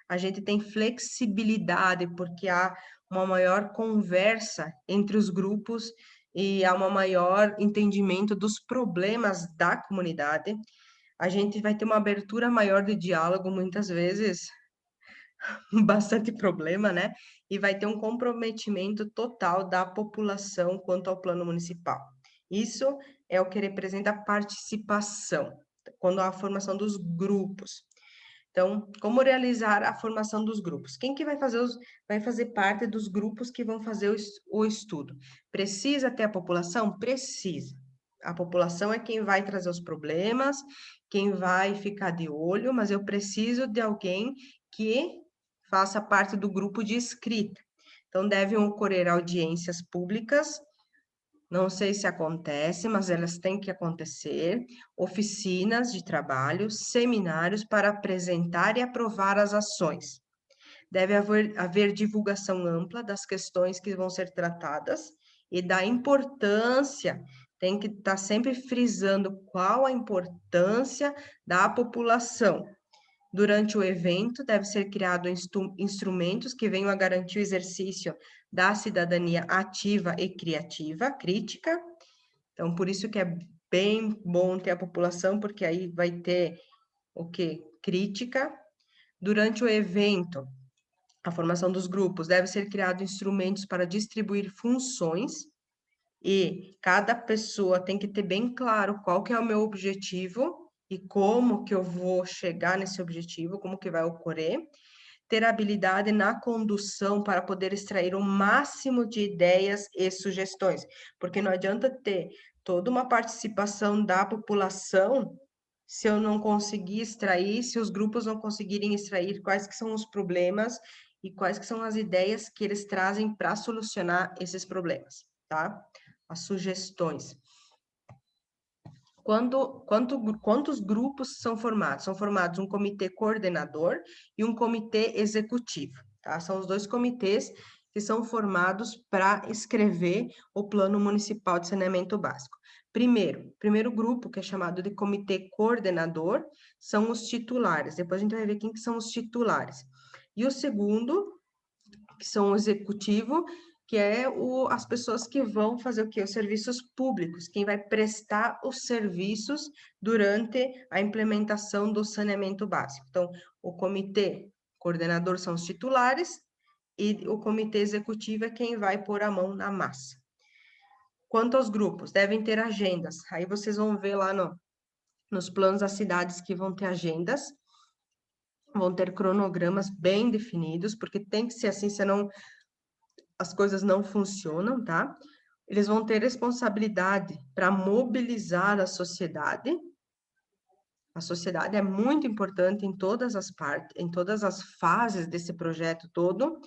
a gente tem flexibilidade, porque há uma maior conversa entre os grupos e há um maior entendimento dos problemas da comunidade. A gente vai ter uma abertura maior de diálogo, muitas vezes bastante problema, né? E vai ter um comprometimento total da população quanto ao plano municipal. Isso é o que representa a participação, quando há a formação dos grupos. Então, como realizar a formação dos grupos? Quem que vai fazer parte dos grupos que vão fazer o estudo? Precisa ter a população? Precisa. A população é quem vai trazer os problemas, quem vai ficar de olho, mas eu preciso de alguém que faça parte do grupo de escrita. Então, devem ocorrer audiências públicas, não sei se acontece, mas elas têm que acontecer, oficinas de trabalho, seminários para apresentar e aprovar as ações. Deve haver divulgação ampla das questões que vão ser tratadas e da importância, tem que estar sempre frisando qual a importância da população. Durante o evento, deve ser criado instrumentos que venham a garantir o exercício da cidadania ativa e criativa, crítica. Então, por isso que é bem bom ter a população, porque aí vai ter o quê? Crítica. Durante o evento, a formação dos grupos, deve ser criado instrumentos para distribuir funções e cada pessoa tem que ter bem claro qual que é o meu objetivo e como que eu vou chegar nesse objetivo, como que vai ocorrer, ter habilidade na condução para poder extrair o máximo de ideias e sugestões, porque não adianta ter toda uma participação da população se eu não conseguir extrair, se os grupos não conseguirem extrair quais que são os problemas e quais que são as ideias que eles trazem para solucionar esses problemas, tá? As sugestões. Quantos grupos são formados? São formados um comitê coordenador e um comitê executivo, tá? São os dois comitês que são formados para escrever o Plano Municipal de Saneamento Básico. Primeiro grupo, que é chamado de comitê coordenador, são os titulares. Depois a gente vai ver quem que são os titulares. E o segundo, que são o executivo, que é as pessoas que vão fazer o quê? Os serviços públicos, quem vai prestar os serviços durante a implementação do saneamento básico. Então, o comitê coordenador são os titulares e o comitê executivo é quem vai pôr a mão na massa. Quanto aos grupos, devem ter agendas. Aí vocês vão ver lá nos planos das cidades que vão ter agendas, vão ter cronogramas bem definidos, porque tem que ser assim, senão as coisas não funcionam, tá? Eles vão ter responsabilidade para mobilizar a sociedade. A sociedade é muito importante em todas as partes, em todas as fases desse projeto todo,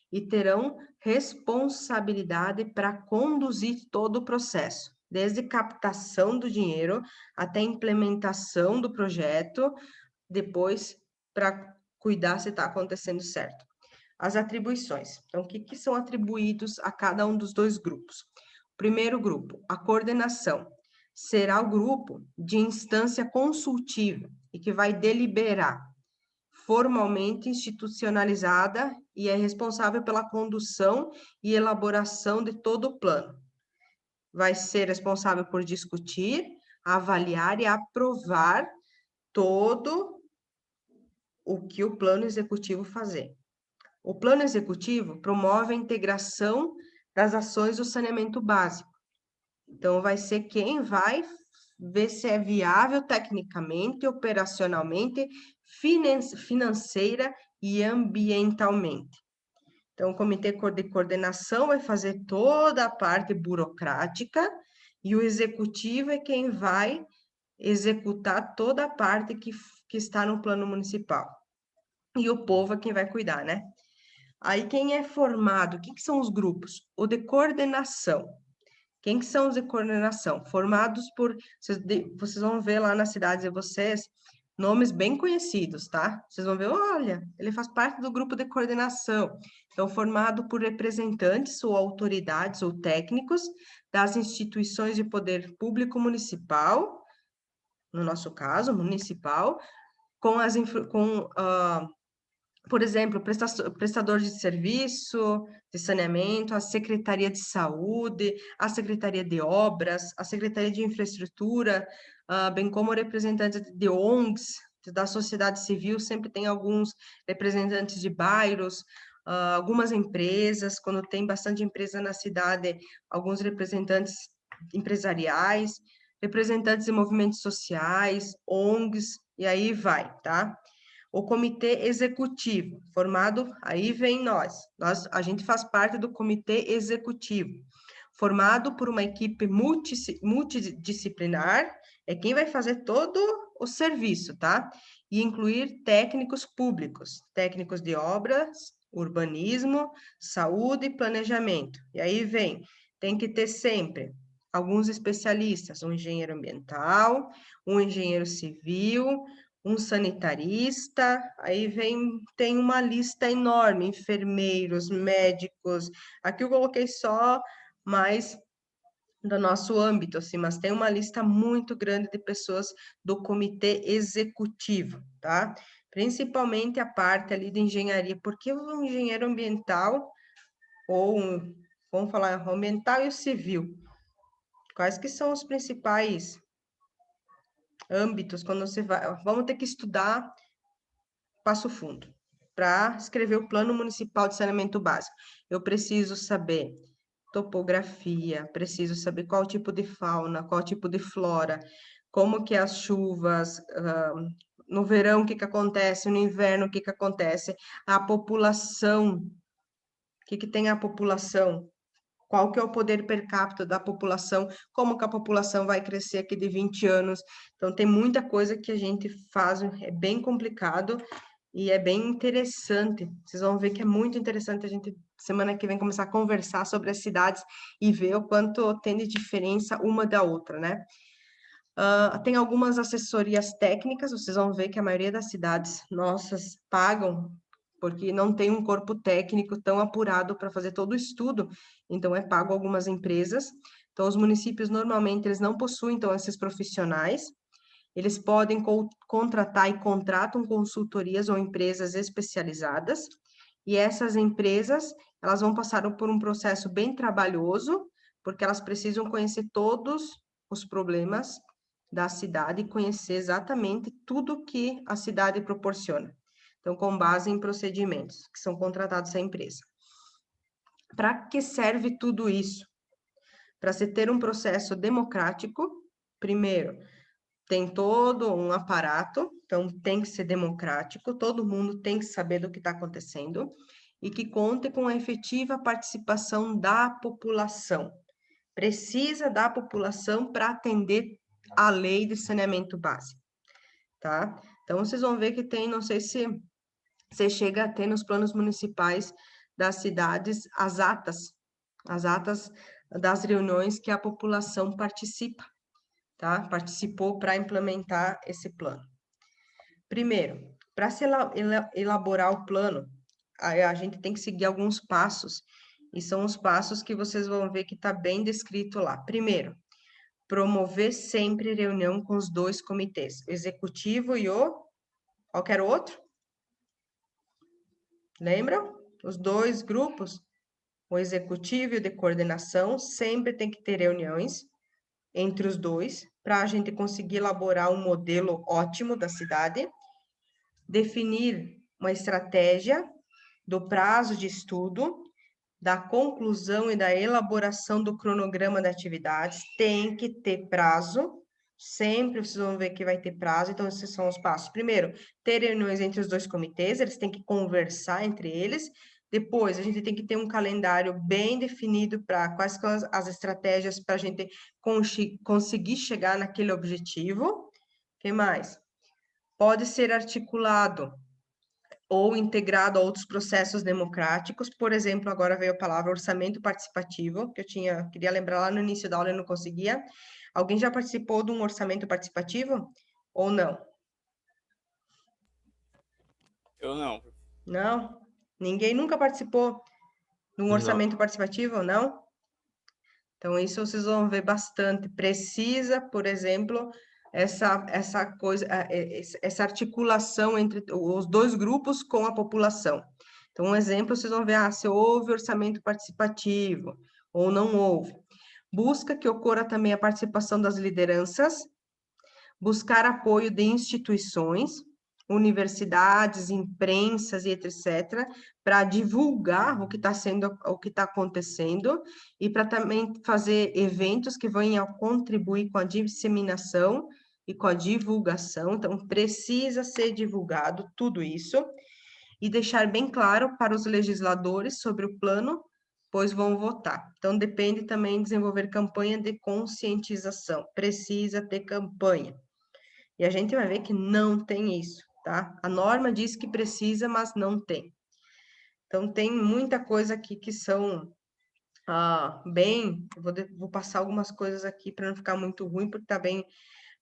e terão responsabilidade para conduzir todo o processo, desde captação do dinheiro até implementação do projeto, depois para cuidar se está acontecendo certo. As atribuições. Então, o que são atribuídos a cada um dos dois grupos? Primeiro grupo, a coordenação. Será o grupo de instância consultiva e que vai deliberar, formalmente institucionalizada e é responsável pela condução e elaboração de todo o plano. Vai ser responsável por discutir, avaliar e aprovar todo o que o plano executivo fazer. O plano executivo promove a integração das ações do saneamento básico. Então, vai ser quem vai ver se é viável tecnicamente, operacionalmente, financeira e ambientalmente. Então, o comitê de coordenação vai fazer toda a parte burocrática e o executivo é quem vai executar toda a parte que está no plano municipal. E o povo é quem vai cuidar, né? Aí, quem é formado? O que são os grupos? O de coordenação. Quem que são os de coordenação? Formados por... Vocês vão ver lá nas cidades de vocês, nomes bem conhecidos, tá? Vocês vão ver, olha, ele faz parte do grupo de coordenação. Então, formado por representantes ou autoridades ou técnicos das instituições de poder público municipal, no nosso caso, municipal, com por exemplo, prestador de serviço, de saneamento, a Secretaria de Saúde, a Secretaria de Obras, a Secretaria de Infraestrutura, bem como representantes de ONGs, da sociedade civil, sempre tem alguns representantes de bairros, algumas empresas, quando tem bastante empresa na cidade, alguns representantes empresariais, representantes de movimentos sociais, ONGs, e aí vai, tá? O comitê executivo, formado, aí vem a gente faz parte do comitê executivo, formado por uma equipe multidisciplinar, é quem vai fazer todo o serviço, tá? E incluir técnicos públicos, técnicos de obras, urbanismo, saúde e planejamento. E aí tem que ter sempre alguns especialistas, um engenheiro ambiental, um engenheiro civil, um sanitarista, tem uma lista enorme, enfermeiros, médicos, aqui eu coloquei só mais do nosso âmbito, assim, mas tem uma lista muito grande de pessoas do comitê executivo, tá? Principalmente a parte ali de engenharia, porque o engenheiro ambiental, vamos falar, ambiental e o civil, quais que são os principais âmbitos quando você vai, vamos ter que estudar Passo Fundo para escrever o Plano Municipal de Saneamento Básico. Eu preciso saber topografia, preciso saber qual tipo de fauna, qual tipo de flora, como que as chuvas, no verão o que acontece, no inverno o que acontece, a população, o que tem a população, qual que é o poder per capita da população, como que a população vai crescer aqui de 20 anos. Então, tem muita coisa que a gente faz, é bem complicado e é bem interessante. Vocês vão ver que é muito interessante a gente, semana que vem, começar a conversar sobre as cidades e ver o quanto tem de diferença uma da outra, né? Tem algumas assessorias técnicas, vocês vão ver que a maioria das cidades nossas pagam, porque não tem um corpo técnico tão apurado para fazer todo o estudo, então é pago algumas empresas. Então, os municípios, normalmente, eles não possuem, então, esses profissionais. Eles podem contratar e contratam consultorias ou empresas especializadas, e essas empresas, elas vão passar por um processo bem trabalhoso, porque elas precisam conhecer todos os problemas da cidade e conhecer exatamente tudo que a cidade proporciona. Então, com base em procedimentos que são contratados à empresa. Para que serve tudo isso? Para se ter um processo democrático, primeiro, tem todo um aparato, então tem que ser democrático, todo mundo tem que saber do que está acontecendo e que conte com a efetiva participação da população. Precisa da população para atender a lei de saneamento básico, tá? Então, vocês vão ver que tem, não sei se você chega a ter nos planos municipais das cidades as atas das reuniões que a população participa, tá? Participou para implementar esse plano. Primeiro, para se elaborar o plano, a gente tem que seguir alguns passos, e são os passos que vocês vão ver que está bem descrito lá. Primeiro, promover sempre reunião com os dois comitês, o executivo e qualquer outro. Lembram? Os dois grupos, o executivo e o de coordenação, sempre tem que ter reuniões entre os dois, para a gente conseguir elaborar um modelo ótimo da cidade, definir uma estratégia do prazo de estudo, da conclusão e da elaboração do cronograma de atividades, tem que ter prazo, sempre vocês vão ver que vai ter prazo, então esses são os passos. Primeiro, ter reuniões entre os dois comitês, eles têm que conversar entre eles. Depois, a gente tem que ter um calendário bem definido para quais são as estratégias para a gente conseguir chegar naquele objetivo. O que mais? Pode ser articulado ou integrado a outros processos democráticos. Por exemplo, agora veio a palavra orçamento participativo, que eu queria lembrar lá no início da aula e não conseguia. Alguém já participou de um orçamento participativo ou não? Eu não. Não? Ninguém nunca participou de um orçamento participativo, não? Então, isso vocês vão ver bastante. Precisa, por exemplo, essa coisa, essa articulação entre os dois grupos com a população. Então, um exemplo, vocês vão ver, se houve orçamento participativo ou não houve. Busca que ocorra também a participação das lideranças, buscar apoio de instituições, universidades, imprensas e etc., para divulgar o que está acontecendo e para também fazer eventos que venham a contribuir com a disseminação e com a divulgação. Então, precisa ser divulgado tudo isso e deixar bem claro para os legisladores sobre o plano, pois vão votar. Então, depende também de desenvolver campanha de conscientização. Precisa ter campanha. E a gente vai ver que não tem isso, tá? A norma diz que precisa, mas não tem. Então, tem muita coisa aqui que são vou passar algumas coisas aqui para não ficar muito ruim, porque tá bem.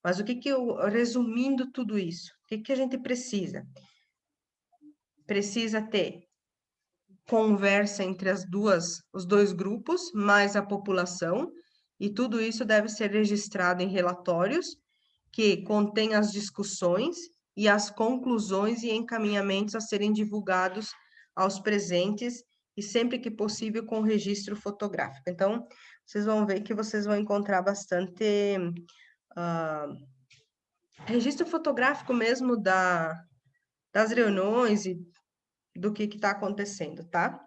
Mas resumindo tudo isso, o que a gente precisa? Precisa ter conversa entre os dois grupos, mais a população, e tudo isso deve ser registrado em relatórios que contêm as discussões e as conclusões e encaminhamentos a serem divulgados aos presentes e sempre que possível com registro fotográfico. Então, vocês vão ver que vocês vão encontrar bastante registro fotográfico mesmo das reuniões e do que está acontecendo, tá?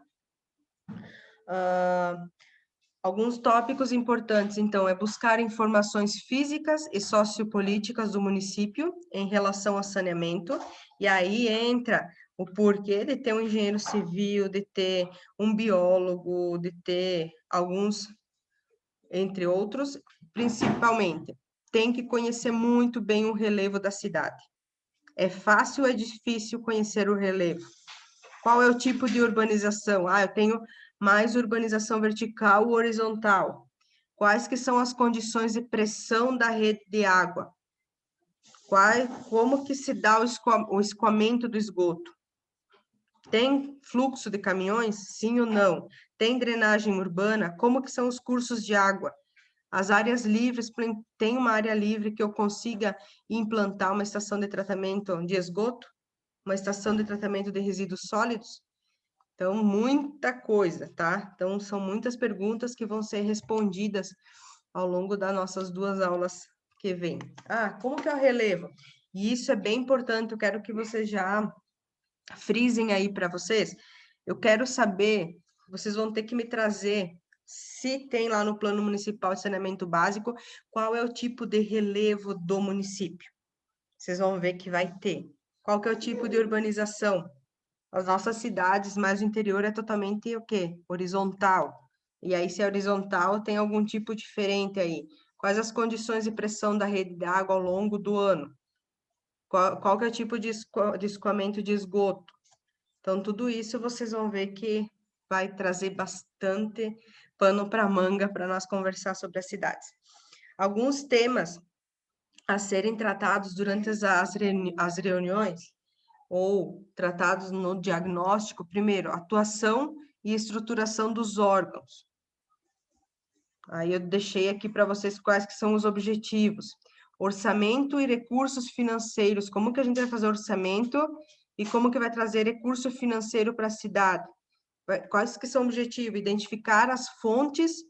Alguns tópicos importantes, então, é buscar informações físicas e sociopolíticas do município em relação ao saneamento, e aí entra o porquê de ter um engenheiro civil, de ter um biólogo, de ter alguns, entre outros, principalmente, tem que conhecer muito bem o relevo da cidade. É fácil ou é difícil conhecer o relevo? Qual é o tipo de urbanização? Eu tenho mais urbanização vertical ou horizontal? Quais que são as condições de pressão da rede de água? Como que se dá o escoamento do esgoto? Tem fluxo de caminhões? Sim ou não? Tem drenagem urbana? Como que são os cursos de água? As áreas livres, tem uma área livre que eu consiga implantar uma estação de tratamento de esgoto? Uma estação de tratamento de resíduos sólidos? Então, muita coisa, tá? Então, são muitas perguntas que vão ser respondidas ao longo das nossas 2 aulas que vêm. Como que é o relevo? E isso é bem importante, eu quero que vocês já frisem aí para vocês. Eu quero saber, vocês vão ter que me trazer, se tem lá no Plano Municipal de Saneamento Básico, qual é o tipo de relevo do município. Vocês vão ver que vai ter. Qual que é o tipo de urbanização? As nossas cidades mais do interior é totalmente o quê? Horizontal. E aí, se é horizontal, tem algum tipo diferente aí. Quais as condições de pressão da rede de água ao longo do ano? Qual que é o tipo de escoamento de esgoto? Então, tudo isso vocês vão ver que vai trazer bastante pano para manga para nós conversar sobre as cidades. Alguns temas a serem tratados durante as reuniões ou tratados no diagnóstico, primeiro, atuação e estruturação dos órgãos. Aí eu deixei aqui para vocês quais que são os objetivos. Orçamento e recursos financeiros, como que a gente vai fazer orçamento e como que vai trazer recurso financeiro para a cidade? Quais que são o objetivo? Identificar as fontes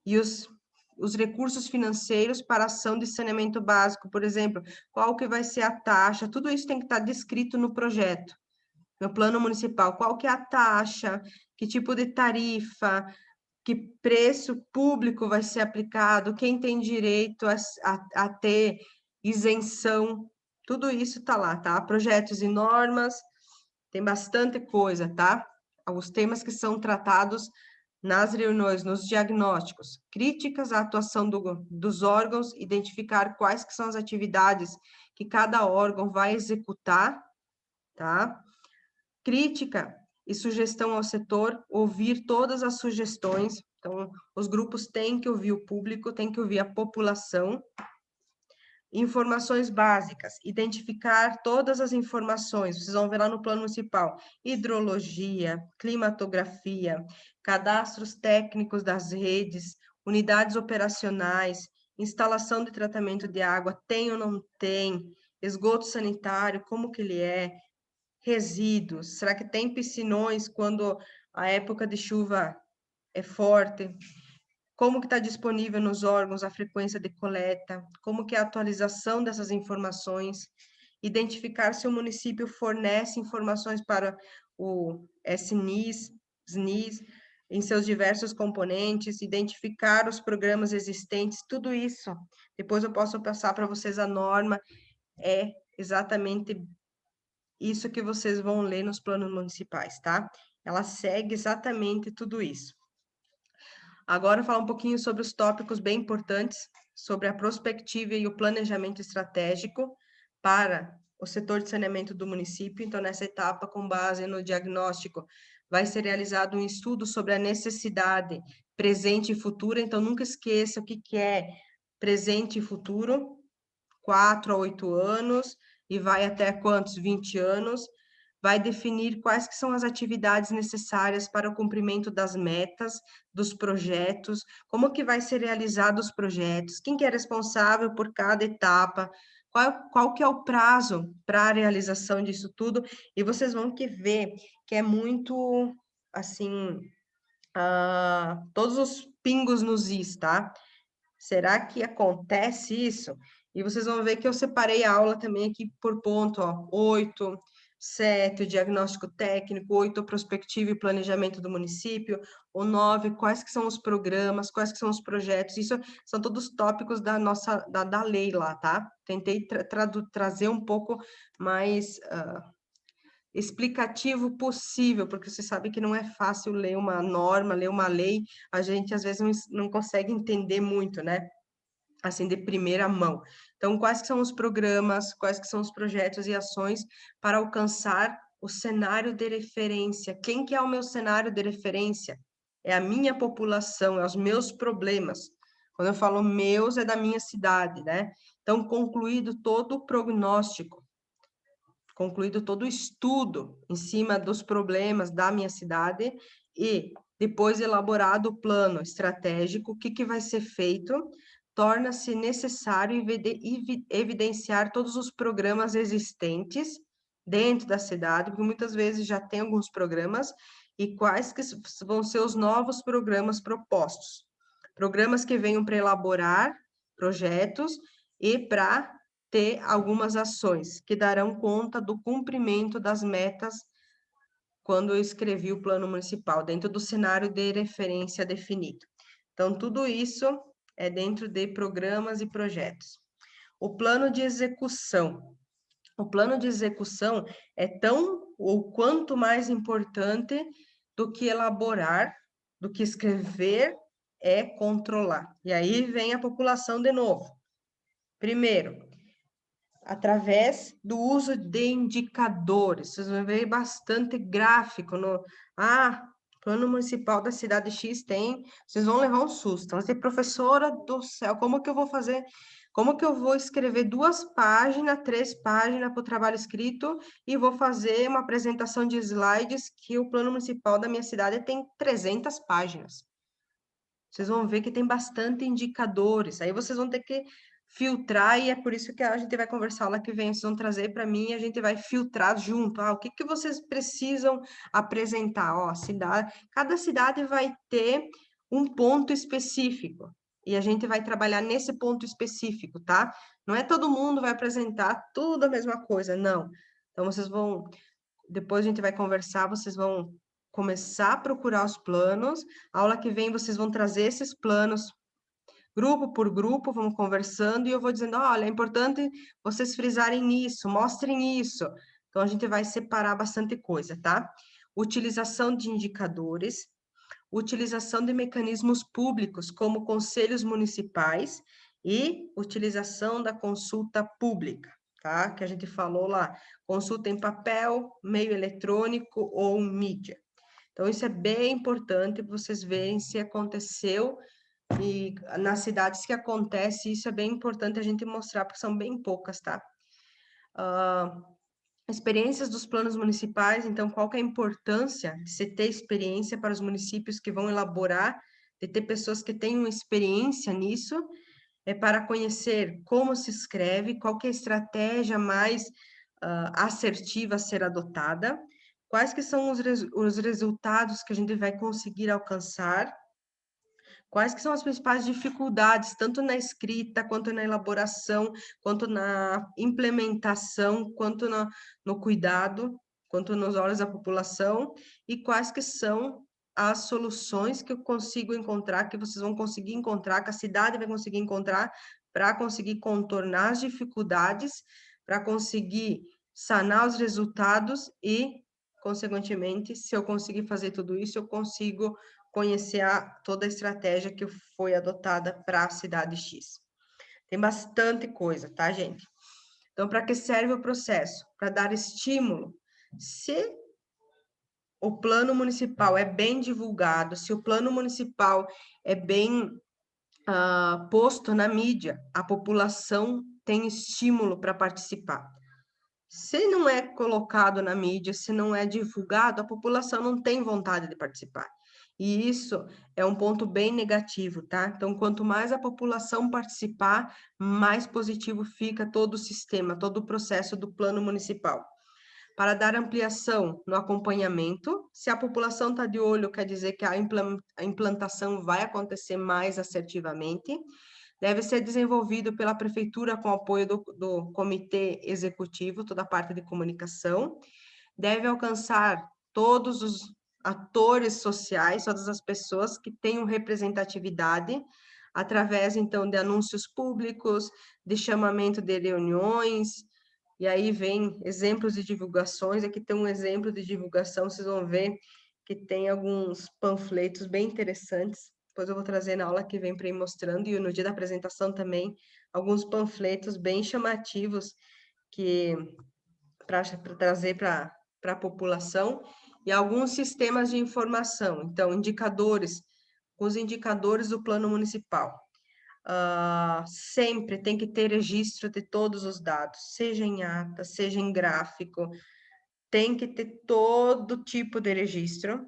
e os recursos financeiros para ação de saneamento básico, por exemplo, qual que vai ser a taxa, tudo isso tem que estar descrito no projeto, no plano municipal, qual que é a taxa, que tipo de tarifa, que preço público vai ser aplicado, quem tem direito a ter isenção, tudo isso está lá, tá? Projetos e normas, tem bastante coisa, tá? Os temas que são tratados nas reuniões, nos diagnósticos, críticas à atuação dos órgãos, identificar quais que são as atividades que cada órgão vai executar, tá? Crítica e sugestão ao setor, ouvir todas as sugestões, então, os grupos têm que ouvir o público, têm que ouvir a população. Informações básicas, identificar todas as informações, vocês vão ver lá no plano municipal, hidrologia, climatografia, cadastros técnicos das redes, unidades operacionais, instalação de tratamento de água, tem ou não tem, esgoto sanitário, como que ele é, resíduos, será que tem piscinões quando a época de chuva é forte? Como que está disponível nos órgãos a frequência de coleta? Como que é a atualização dessas informações? Identificar se o município fornece informações para o SNIS, SNIS, em seus diversos componentes, identificar os programas existentes, tudo isso. Depois eu posso passar para vocês a norma, é exatamente isso que vocês vão ler nos planos municipais, tá? Ela segue exatamente tudo isso. Agora, falar um pouquinho sobre os tópicos bem importantes, sobre a prospectiva e o planejamento estratégico para o setor de saneamento do município. Então, nessa etapa, com base no diagnóstico, vai ser realizado um estudo sobre a necessidade presente e futura. Então, nunca esqueça o que é presente e futuro, 4 a 8 anos, e vai até quantos? 20 anos. Vai definir quais que são as atividades necessárias para o cumprimento das metas, dos projetos, como que vai ser realizado os projetos, quem que é responsável por cada etapa, qual que é o prazo para a realização disso tudo, e vocês vão ver que é muito, assim, todos os pingos nos is, tá? Será que acontece isso? E vocês vão ver que eu separei a aula também aqui por ponto, ó, 8, 7, o diagnóstico técnico, 8, prospectiva e planejamento do município, o 9, quais que são os programas, quais que são os projetos, isso são todos tópicos da nossa, da lei lá, tá? Tentei trazer um pouco mais explicativo possível, porque você sabe que não é fácil ler uma norma, ler uma lei, a gente às vezes não consegue entender muito, né? Assim, de primeira mão. Então, quais que são os programas, quais que são os projetos e ações para alcançar o cenário de referência? Quem que é o meu cenário de referência? É a minha população, é os meus problemas. Quando eu falo meus, é da minha cidade, né? Então, concluído todo o prognóstico, concluído todo o estudo em cima dos problemas da minha cidade e depois elaborado o plano estratégico, o que vai ser feito, torna-se necessário evidenciar todos os programas existentes dentro da cidade, porque muitas vezes já tem alguns programas, e quais que vão ser os novos programas propostos. Programas que venham para elaborar projetos e para ter algumas ações que darão conta do cumprimento das metas quando eu escrevi o plano municipal, dentro do cenário de referência definido. Então, tudo isso é dentro de programas e projetos. O plano de execução. O plano de execução é tão ou quanto mais importante do que elaborar, do que escrever, é controlar. E aí vem a população de novo. Primeiro, através do uso de indicadores. Vocês vão ver bastante gráfico no... plano municipal da cidade X tem... Vocês vão levar um susto. Vão dizer, professora do céu, como que eu vou fazer... Como que eu vou escrever 2 páginas, 3 páginas para o trabalho escrito e vou fazer uma apresentação de slides que o plano municipal da minha cidade tem 300 páginas. Vocês vão ver que tem bastante indicadores. Aí vocês vão ter que filtrar, e é por isso que a gente vai conversar lá que vem, vocês vão trazer para mim e a gente vai filtrar junto. O que vocês precisam apresentar? Ó, cada cidade vai ter um ponto específico e a gente vai trabalhar nesse ponto específico, tá? Não é todo mundo vai apresentar tudo a mesma coisa, não. Então vocês vão, depois a gente vai conversar, vocês vão começar a procurar os planos. A aula que vem vocês vão trazer esses planos grupo por grupo, vamos conversando, e eu vou dizendo, olha, é importante vocês frisarem nisso, mostrem isso. Então, a gente vai separar bastante coisa, tá? Utilização de indicadores, utilização de mecanismos públicos, como conselhos municipais, e utilização da consulta pública, tá? Que a gente falou lá, consulta em papel, meio eletrônico ou mídia. Então, isso é bem importante para vocês verem se aconteceu. E nas cidades que acontece, isso é bem importante a gente mostrar, porque são bem poucas, tá? Experiências dos planos municipais, então, qual que é a importância de se ter experiência para os municípios que vão elaborar, de ter pessoas que tenham experiência nisso, é para conhecer como se escreve, qual que é a estratégia mais assertiva a ser adotada, quais que são os resultados que a gente vai conseguir alcançar, quais que são as principais dificuldades, tanto na escrita, quanto na elaboração, quanto na implementação, quanto no cuidado, quanto nos olhos da população, e quais que são as soluções que eu consigo encontrar, que vocês vão conseguir encontrar, que a cidade vai conseguir encontrar, para conseguir contornar as dificuldades, para conseguir sanar os resultados e, consequentemente, se eu conseguir fazer tudo isso, eu consigo conhecer toda a estratégia que foi adotada para a cidade X. Tem bastante coisa, tá, gente? Então, para que serve o processo? Para dar estímulo. Se o plano municipal é bem divulgado, se o plano municipal é bem posto na mídia, a população tem estímulo para participar. Se não é colocado na mídia, se não é divulgado, a população não tem vontade de participar. E isso é um ponto bem negativo, tá? Então, quanto mais a população participar, mais positivo fica todo o sistema, todo o processo do plano municipal. Para dar ampliação no acompanhamento, se a população está de olho, quer dizer que a implantação vai acontecer mais assertivamente. Deve ser desenvolvido pela prefeitura com apoio do comitê executivo, toda a parte de comunicação. Deve alcançar todos os atores sociais, todas as pessoas que tenham representatividade, através, então, de anúncios públicos, de chamamento de reuniões, e aí vem exemplos de divulgações. Aqui tem um exemplo de divulgação, vocês vão ver que tem alguns panfletos bem interessantes. Depois eu vou trazer na aula que vem para ir mostrando, e no dia da apresentação também, alguns panfletos bem chamativos para trazer para a população, e alguns sistemas de informação. Então, indicadores, os indicadores do plano municipal. Sempre tem que ter registro de todos os dados, seja em ata, seja em gráfico, tem que ter todo tipo de registro.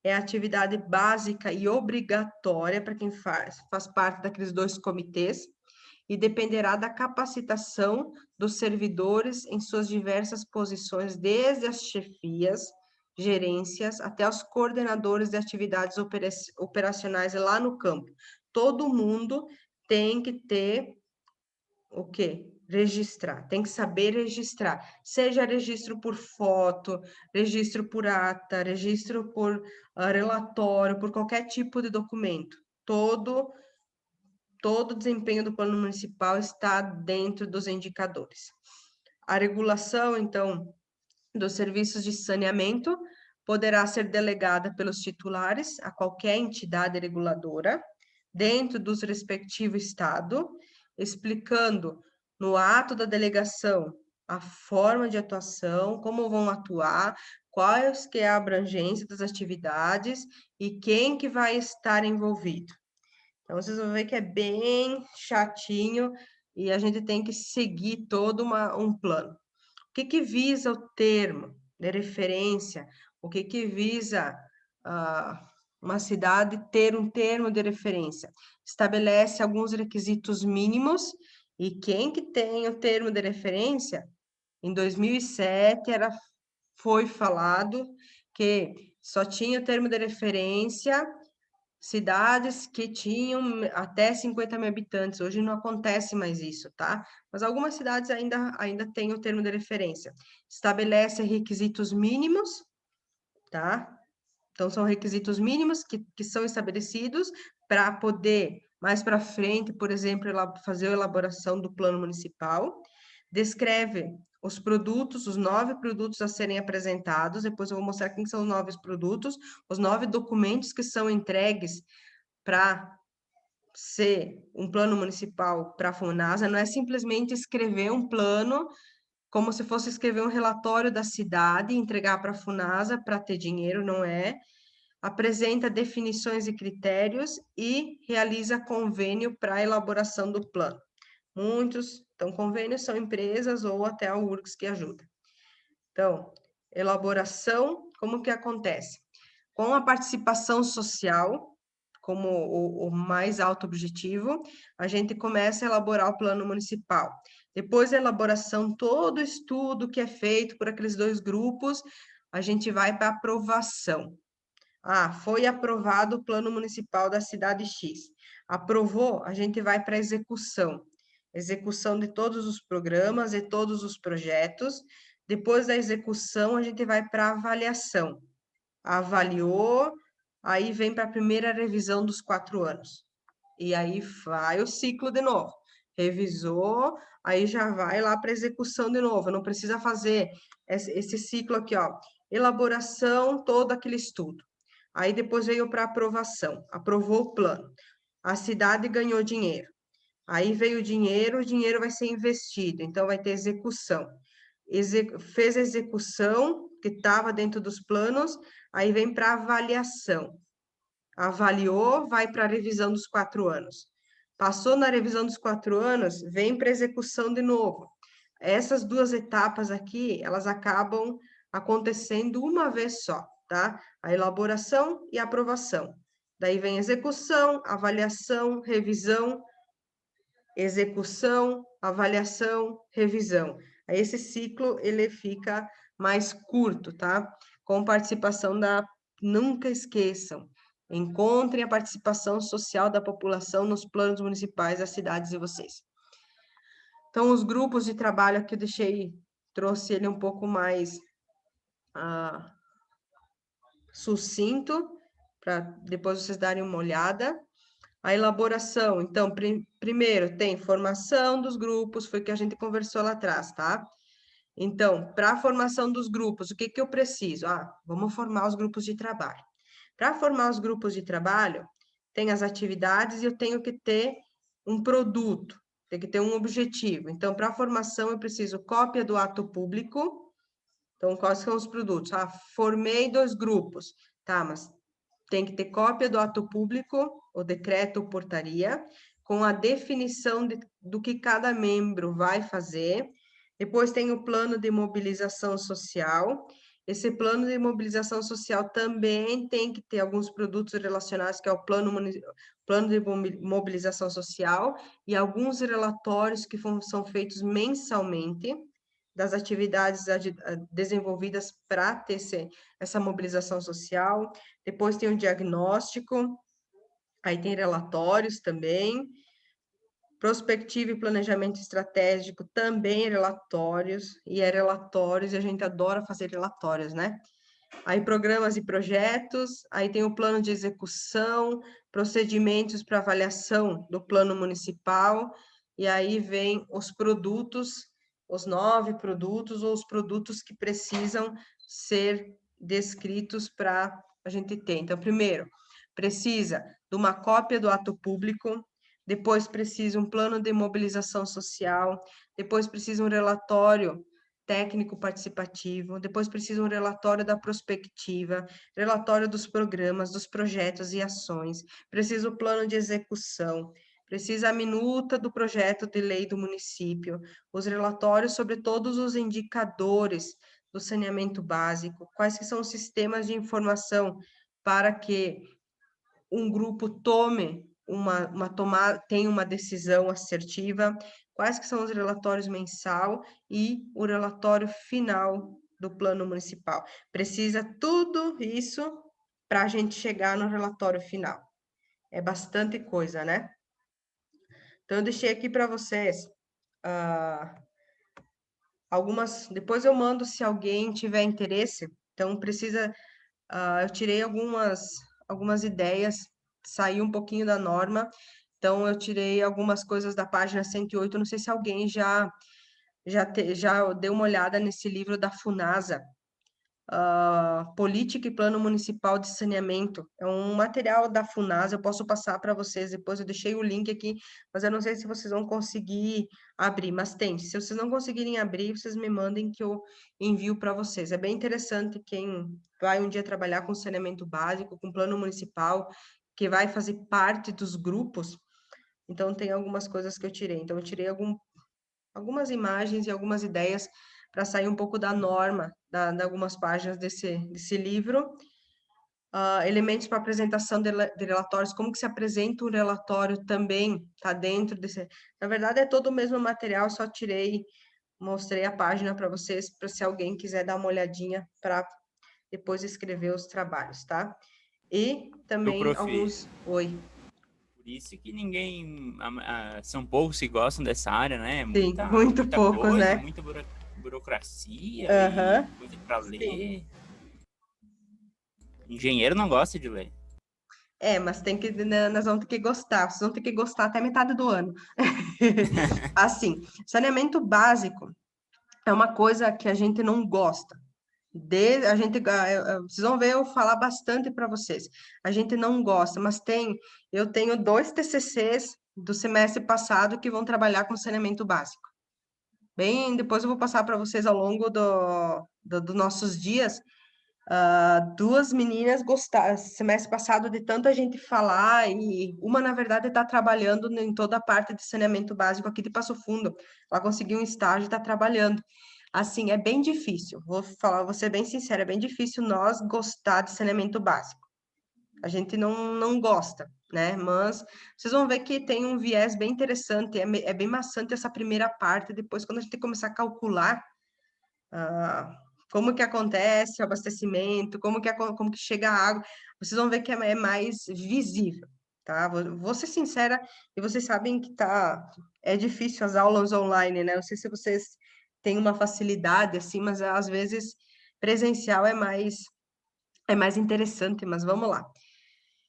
É atividade básica e obrigatória para quem faz parte daqueles 2 comitês, e dependerá da capacitação dos servidores em suas diversas posições, desde as chefias, gerências, até os coordenadores de atividades operacionais lá no campo. Todo mundo tem que ter o quê? Registrar, tem que saber registrar, seja registro por foto, registro por ata, registro por relatório, por qualquer tipo de documento. Todo o desempenho do plano municipal está dentro dos indicadores. A regulação, então, dos serviços de saneamento poderá ser delegada pelos titulares a qualquer entidade reguladora, dentro dos respectivos estados, explicando no ato da delegação a forma de atuação, como vão atuar, quais que é a abrangência das atividades e quem que vai estar envolvido. Então, vocês vão ver que é bem chatinho e a gente tem que seguir todo um plano. O que visa o termo de referência? O que visa uma cidade ter um termo de referência? Estabelece alguns requisitos mínimos, e quem que tem o termo de referência? Em 2007 foi falado que só tinha o termo de referência cidades que tinham até 50 mil habitantes. Hoje não acontece mais isso, tá? Mas algumas cidades ainda têm o termo de referência. Estabelece requisitos mínimos, tá? Então, são requisitos mínimos que são estabelecidos para poder, mais para frente, por exemplo, fazer a elaboração do plano municipal. Descreve os produtos, os 9 produtos a serem apresentados. Depois eu vou mostrar quem são os 9 produtos, os 9 documentos que são entregues para ser um plano municipal para a FUNASA. Não é simplesmente escrever um plano como se fosse escrever um relatório da cidade e entregar para a FUNASA para ter dinheiro, não é. Apresenta definições e critérios e realiza convênio para a elaboração do plano. Então, convênios são empresas ou até a URGS que ajuda. Então, elaboração, como que acontece? Com a participação social, como o mais alto objetivo, a gente começa a elaborar o plano municipal. Depois da elaboração, todo o estudo que é feito por aqueles 2 grupos, a gente vai para aprovação. Ah, foi aprovado o plano municipal da cidade X. Aprovou, a gente vai para execução. Execução de todos os programas e todos os projetos. Depois da execução, a gente vai para avaliação. Avaliou, aí vem para a primeira revisão dos 4 anos. E aí vai o ciclo de novo. Revisou, aí já vai lá para execução de novo. Não precisa fazer esse ciclo aqui, ó. Elaboração, todo aquele estudo. Aí depois veio para aprovação. Aprovou o plano. A cidade ganhou dinheiro. Aí veio o dinheiro vai ser investido. Então vai ter execução. Fez a execução, que estava dentro dos planos, aí vem para avaliação. Avaliou, vai para a revisão dos 4 anos. Passou na revisão dos 4 anos, vem para execução de novo. Essas 2 etapas aqui, elas acabam acontecendo uma vez só, tá? A elaboração e a aprovação. Daí vem execução, avaliação, revisão, execução, avaliação, revisão. Aí esse ciclo, ele fica mais curto, tá? Com participação da... Nunca esqueçam, encontrem a participação social da população nos planos municipais das cidades de vocês. Então, os grupos de trabalho aqui eu deixei, trouxe ele um pouco mais sucinto, para depois vocês darem uma olhada. A elaboração, então, primeiro tem formação dos grupos, foi o que a gente conversou lá atrás, tá? Então, para a formação dos grupos, o que que eu preciso? Vamos formar os grupos de trabalho. Para formar os grupos de trabalho, tem as atividades e eu tenho que ter um produto, tem que ter um objetivo. Então, para a formação, eu preciso cópia do ato público. Então, quais são os produtos? Formei 2 grupos. Tá, mas tem que ter cópia do ato público, o decreto ou portaria, com a definição do que cada membro vai fazer. Depois tem o plano de mobilização social. Esse plano de mobilização social também tem que ter alguns produtos relacionados, que é o plano de mobilização social, e alguns relatórios que são feitos mensalmente das atividades desenvolvidas para ter essa mobilização social. Depois tem o diagnóstico, aí tem relatórios também. Prospectiva e planejamento estratégico, também relatórios, e a gente adora fazer relatórios, né? Aí programas e projetos, aí tem o plano de execução, procedimentos para avaliação do plano municipal, e aí vem os produtos, os 9 produtos, ou os produtos que precisam ser descritos para a gente ter. Então, primeiro, precisa de uma cópia do ato público, depois precisa um plano de mobilização social, depois precisa um relatório técnico participativo, depois precisa um relatório da prospectiva, relatório dos programas, dos projetos e ações, precisa o plano de execução, precisa a minuta do projeto de lei do município, os relatórios sobre todos os indicadores do saneamento básico, quais que são os sistemas de informação para que um grupo tome tenha uma decisão assertiva, quais que são os relatórios mensal e o relatório final do plano municipal. Precisa tudo isso para a gente chegar no relatório final. É bastante coisa, né? Então, eu deixei aqui para vocês algumas... Depois eu mando se alguém tiver interesse. Então, precisa... eu tirei algumas ideias, saí um pouquinho da norma, então eu tirei algumas coisas da página 108, não sei se alguém já deu uma olhada nesse livro da Funasa, Política e Plano Municipal de Saneamento. É um material da Funasa, eu posso passar para vocês depois, eu deixei o link aqui, mas eu não sei se vocês vão conseguir abrir, mas tem. Se vocês não conseguirem abrir, vocês me mandem que eu envio para vocês. É bem interessante quem vai um dia trabalhar com saneamento básico, com plano municipal, que vai fazer parte dos grupos. Então, tem algumas coisas que eu tirei. Então, eu tirei algumas imagens e algumas ideias para sair um pouco da norma de algumas páginas desse livro. elementos para apresentação de relatórios, como que se apresenta um relatório também está dentro desse... Na verdade, é todo o mesmo material, só mostrei a página para vocês, para se alguém quiser dar uma olhadinha para depois escrever os trabalhos, tá? E também prof, alguns... Oi. Por isso que ninguém... são poucos que gostam dessa área, né? Sim, muito muita poucos, coisa, né? muita burocracia Aham. e coisa para Sim. ler. Engenheiro não gosta de ler. Mas tem que, né, nós vamos ter que gostar, vocês vão ter que gostar até metade do ano. Assim, saneamento básico é uma coisa que a gente não gosta. Vocês vão ver eu falar bastante para vocês. A gente não gosta, mas eu tenho 2 TCCs do semestre passado que vão trabalhar com saneamento básico. Depois eu vou passar para vocês ao longo dos nossos dias. 2 meninas gostaram, semestre passado, de tanta gente falar, e uma, na verdade, está trabalhando em toda a parte de saneamento básico aqui de Passo Fundo. Ela conseguiu um estágio e está trabalhando. Assim, é bem difícil, vou ser bem sincera, é bem difícil nós gostar de saneamento básico. A gente não gosta, né? Mas vocês vão ver que tem um viés bem interessante, é bem maçante essa primeira parte, depois quando a gente começar a calcular como que acontece o abastecimento, como que chega a água, vocês vão ver que é mais visível, tá? Vou ser sincera, e vocês sabem que é difícil as aulas online, né? Não sei se vocês têm uma facilidade assim, mas às vezes presencial é mais interessante, mas vamos lá.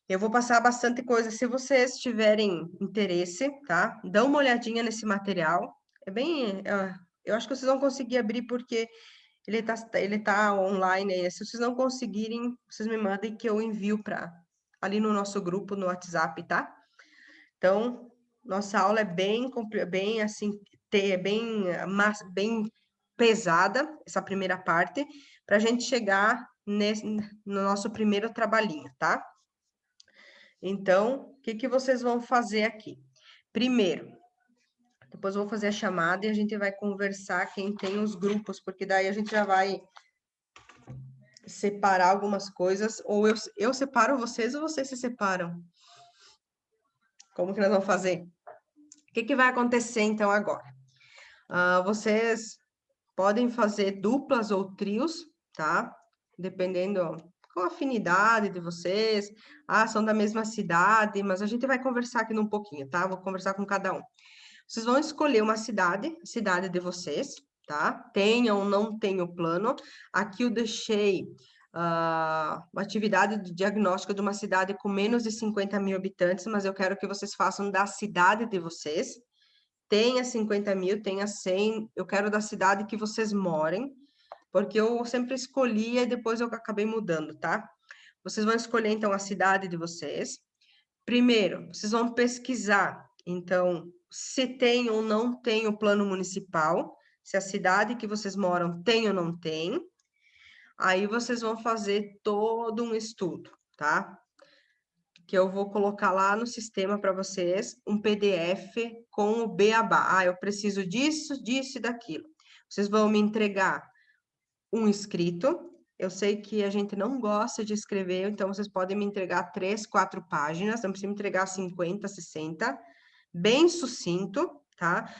Eu vou passar bastante coisa, se vocês tiverem interesse, tá? Dá uma olhadinha nesse material, eu acho que vocês vão conseguir abrir porque ele tá online aí. Se vocês não conseguirem, vocês me mandem que eu envio ali no nosso grupo no WhatsApp, tá? Então, nossa aula é bem assim, bem pesada, essa primeira parte, para a gente chegar no nosso primeiro trabalhinho, tá? Então, o que vocês vão fazer aqui? Primeiro, depois eu vou fazer a chamada e a gente vai conversar quem tem os grupos, porque daí a gente já vai separar algumas coisas, ou eu separo vocês ou vocês se separam? Como que nós vamos fazer? O que vai acontecer então agora? Vocês podem fazer duplas ou trios, tá? Dependendo com a afinidade de vocês. São da mesma cidade, mas a gente vai conversar aqui um pouquinho, tá? Vou conversar com cada um. Vocês vão escolher uma cidade de vocês, tá? Tenha ou não tenha o plano. Aqui eu deixei uma atividade de diagnóstico de uma cidade com menos de 50 mil habitantes, mas eu quero que vocês façam da cidade de vocês. Tenha 50 mil, tenha 100, eu quero da cidade que vocês morem, porque eu sempre escolhia e depois eu acabei mudando, tá? Vocês vão escolher, então, a cidade de vocês. Primeiro, vocês vão pesquisar, então, se tem ou não tem o plano municipal, se a cidade que vocês moram tem ou não tem. Aí vocês vão fazer todo um estudo, tá? Que eu vou colocar lá no sistema para vocês, um PDF com o beabá. Eu preciso disso, disso e daquilo. Vocês vão me entregar um escrito. Eu sei que a gente não gosta de escrever, então vocês podem me entregar 3, 4 páginas, não precisa me entregar 50, 60, bem sucinto, tá?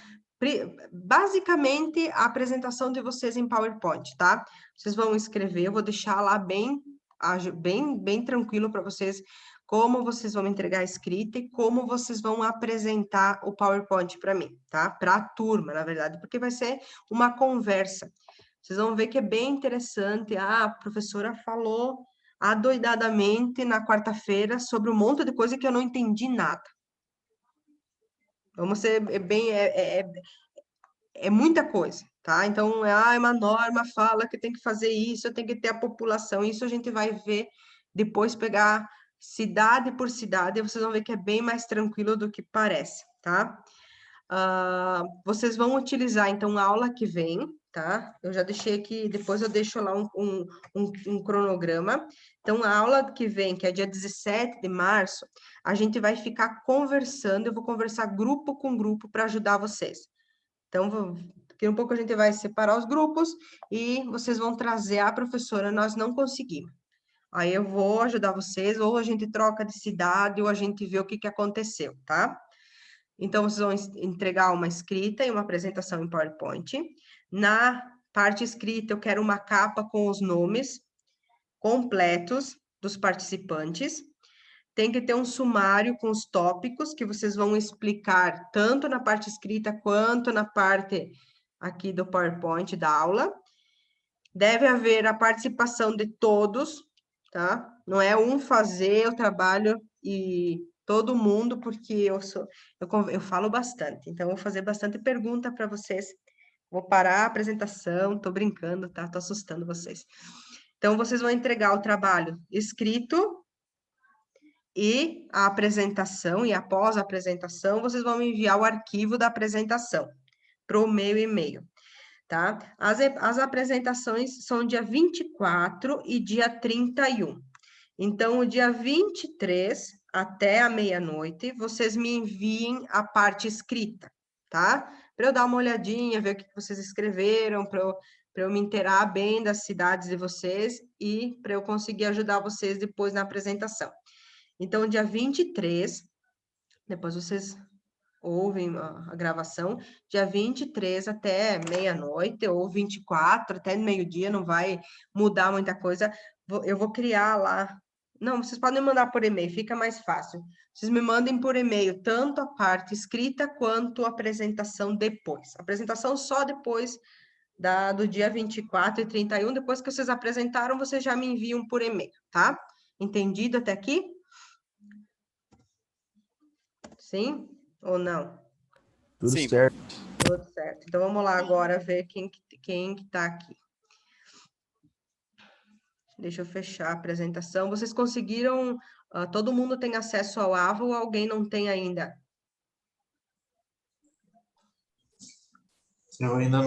Basicamente, a apresentação de vocês em PowerPoint, tá? Vocês vão escrever, eu vou deixar lá bem tranquilo para vocês como vocês vão me entregar a escrita e como vocês vão apresentar o PowerPoint para mim, tá? Para a turma, na verdade, porque vai ser uma conversa. Vocês vão ver que é bem interessante. A professora falou adoidadamente na quarta-feira sobre um monte de coisa que eu não entendi nada. Vamos ser é muita coisa, tá? Então, uma norma fala que tem que fazer isso, tem que ter a população. Isso a gente vai ver depois, pegar cidade por cidade, e vocês vão ver que é bem mais tranquilo do que parece, tá? Vocês vão utilizar, então, a aula que vem, tá? Eu já deixei aqui, depois eu deixo lá um cronograma. Então, a aula que vem, que é dia 17 de março, a gente vai ficar conversando, eu vou conversar grupo com grupo para ajudar vocês. Então, daqui um pouco a gente vai separar os grupos e vocês vão trazer a professora, nós não conseguimos. Aí eu vou ajudar vocês, ou a gente troca de cidade, ou a gente vê o que aconteceu, tá? Então, vocês vão entregar uma escrita e uma apresentação em PowerPoint. Na parte escrita, eu quero uma capa com os nomes completos dos participantes. Tem que ter um sumário com os tópicos que vocês vão explicar tanto na parte escrita quanto na parte aqui do PowerPoint da aula. Deve haver a participação de todos, tá? Não é um fazer o trabalho e todo mundo, porque eu falo bastante, então eu vou fazer bastante pergunta para vocês. Vou parar a apresentação, tô brincando, tá? Tô assustando vocês. Então, vocês vão entregar o trabalho escrito e a apresentação, e após a apresentação, vocês vão enviar o arquivo da apresentação para o meu e-mail, tá? As apresentações são dia 24 e dia 31. Então, o dia 23, até a meia-noite, vocês me enviem a parte escrita, tá? Para eu dar uma olhadinha, ver o que vocês escreveram, para eu me inteirar bem das cidades de vocês e para eu conseguir ajudar vocês depois na apresentação. Então, dia 23, depois vocês ouvem a gravação, dia 23 até meia-noite, ou 24 até meio-dia, não vai mudar muita coisa. Eu vou criar lá. Não, vocês podem mandar por e-mail, fica mais fácil. Vocês me mandem por e-mail tanto a parte escrita quanto a apresentação depois. A apresentação só depois do dia 24 e 31, depois que vocês apresentaram, vocês já me enviam por e-mail, tá? Entendido até aqui? Sim ou não? Tudo Sim. certo. Tudo certo. Então, vamos lá agora ver quem que tá aqui. Deixa eu fechar a apresentação. Vocês conseguiram... todo mundo tem acesso ao AVA ou alguém não tem ainda? Eu ainda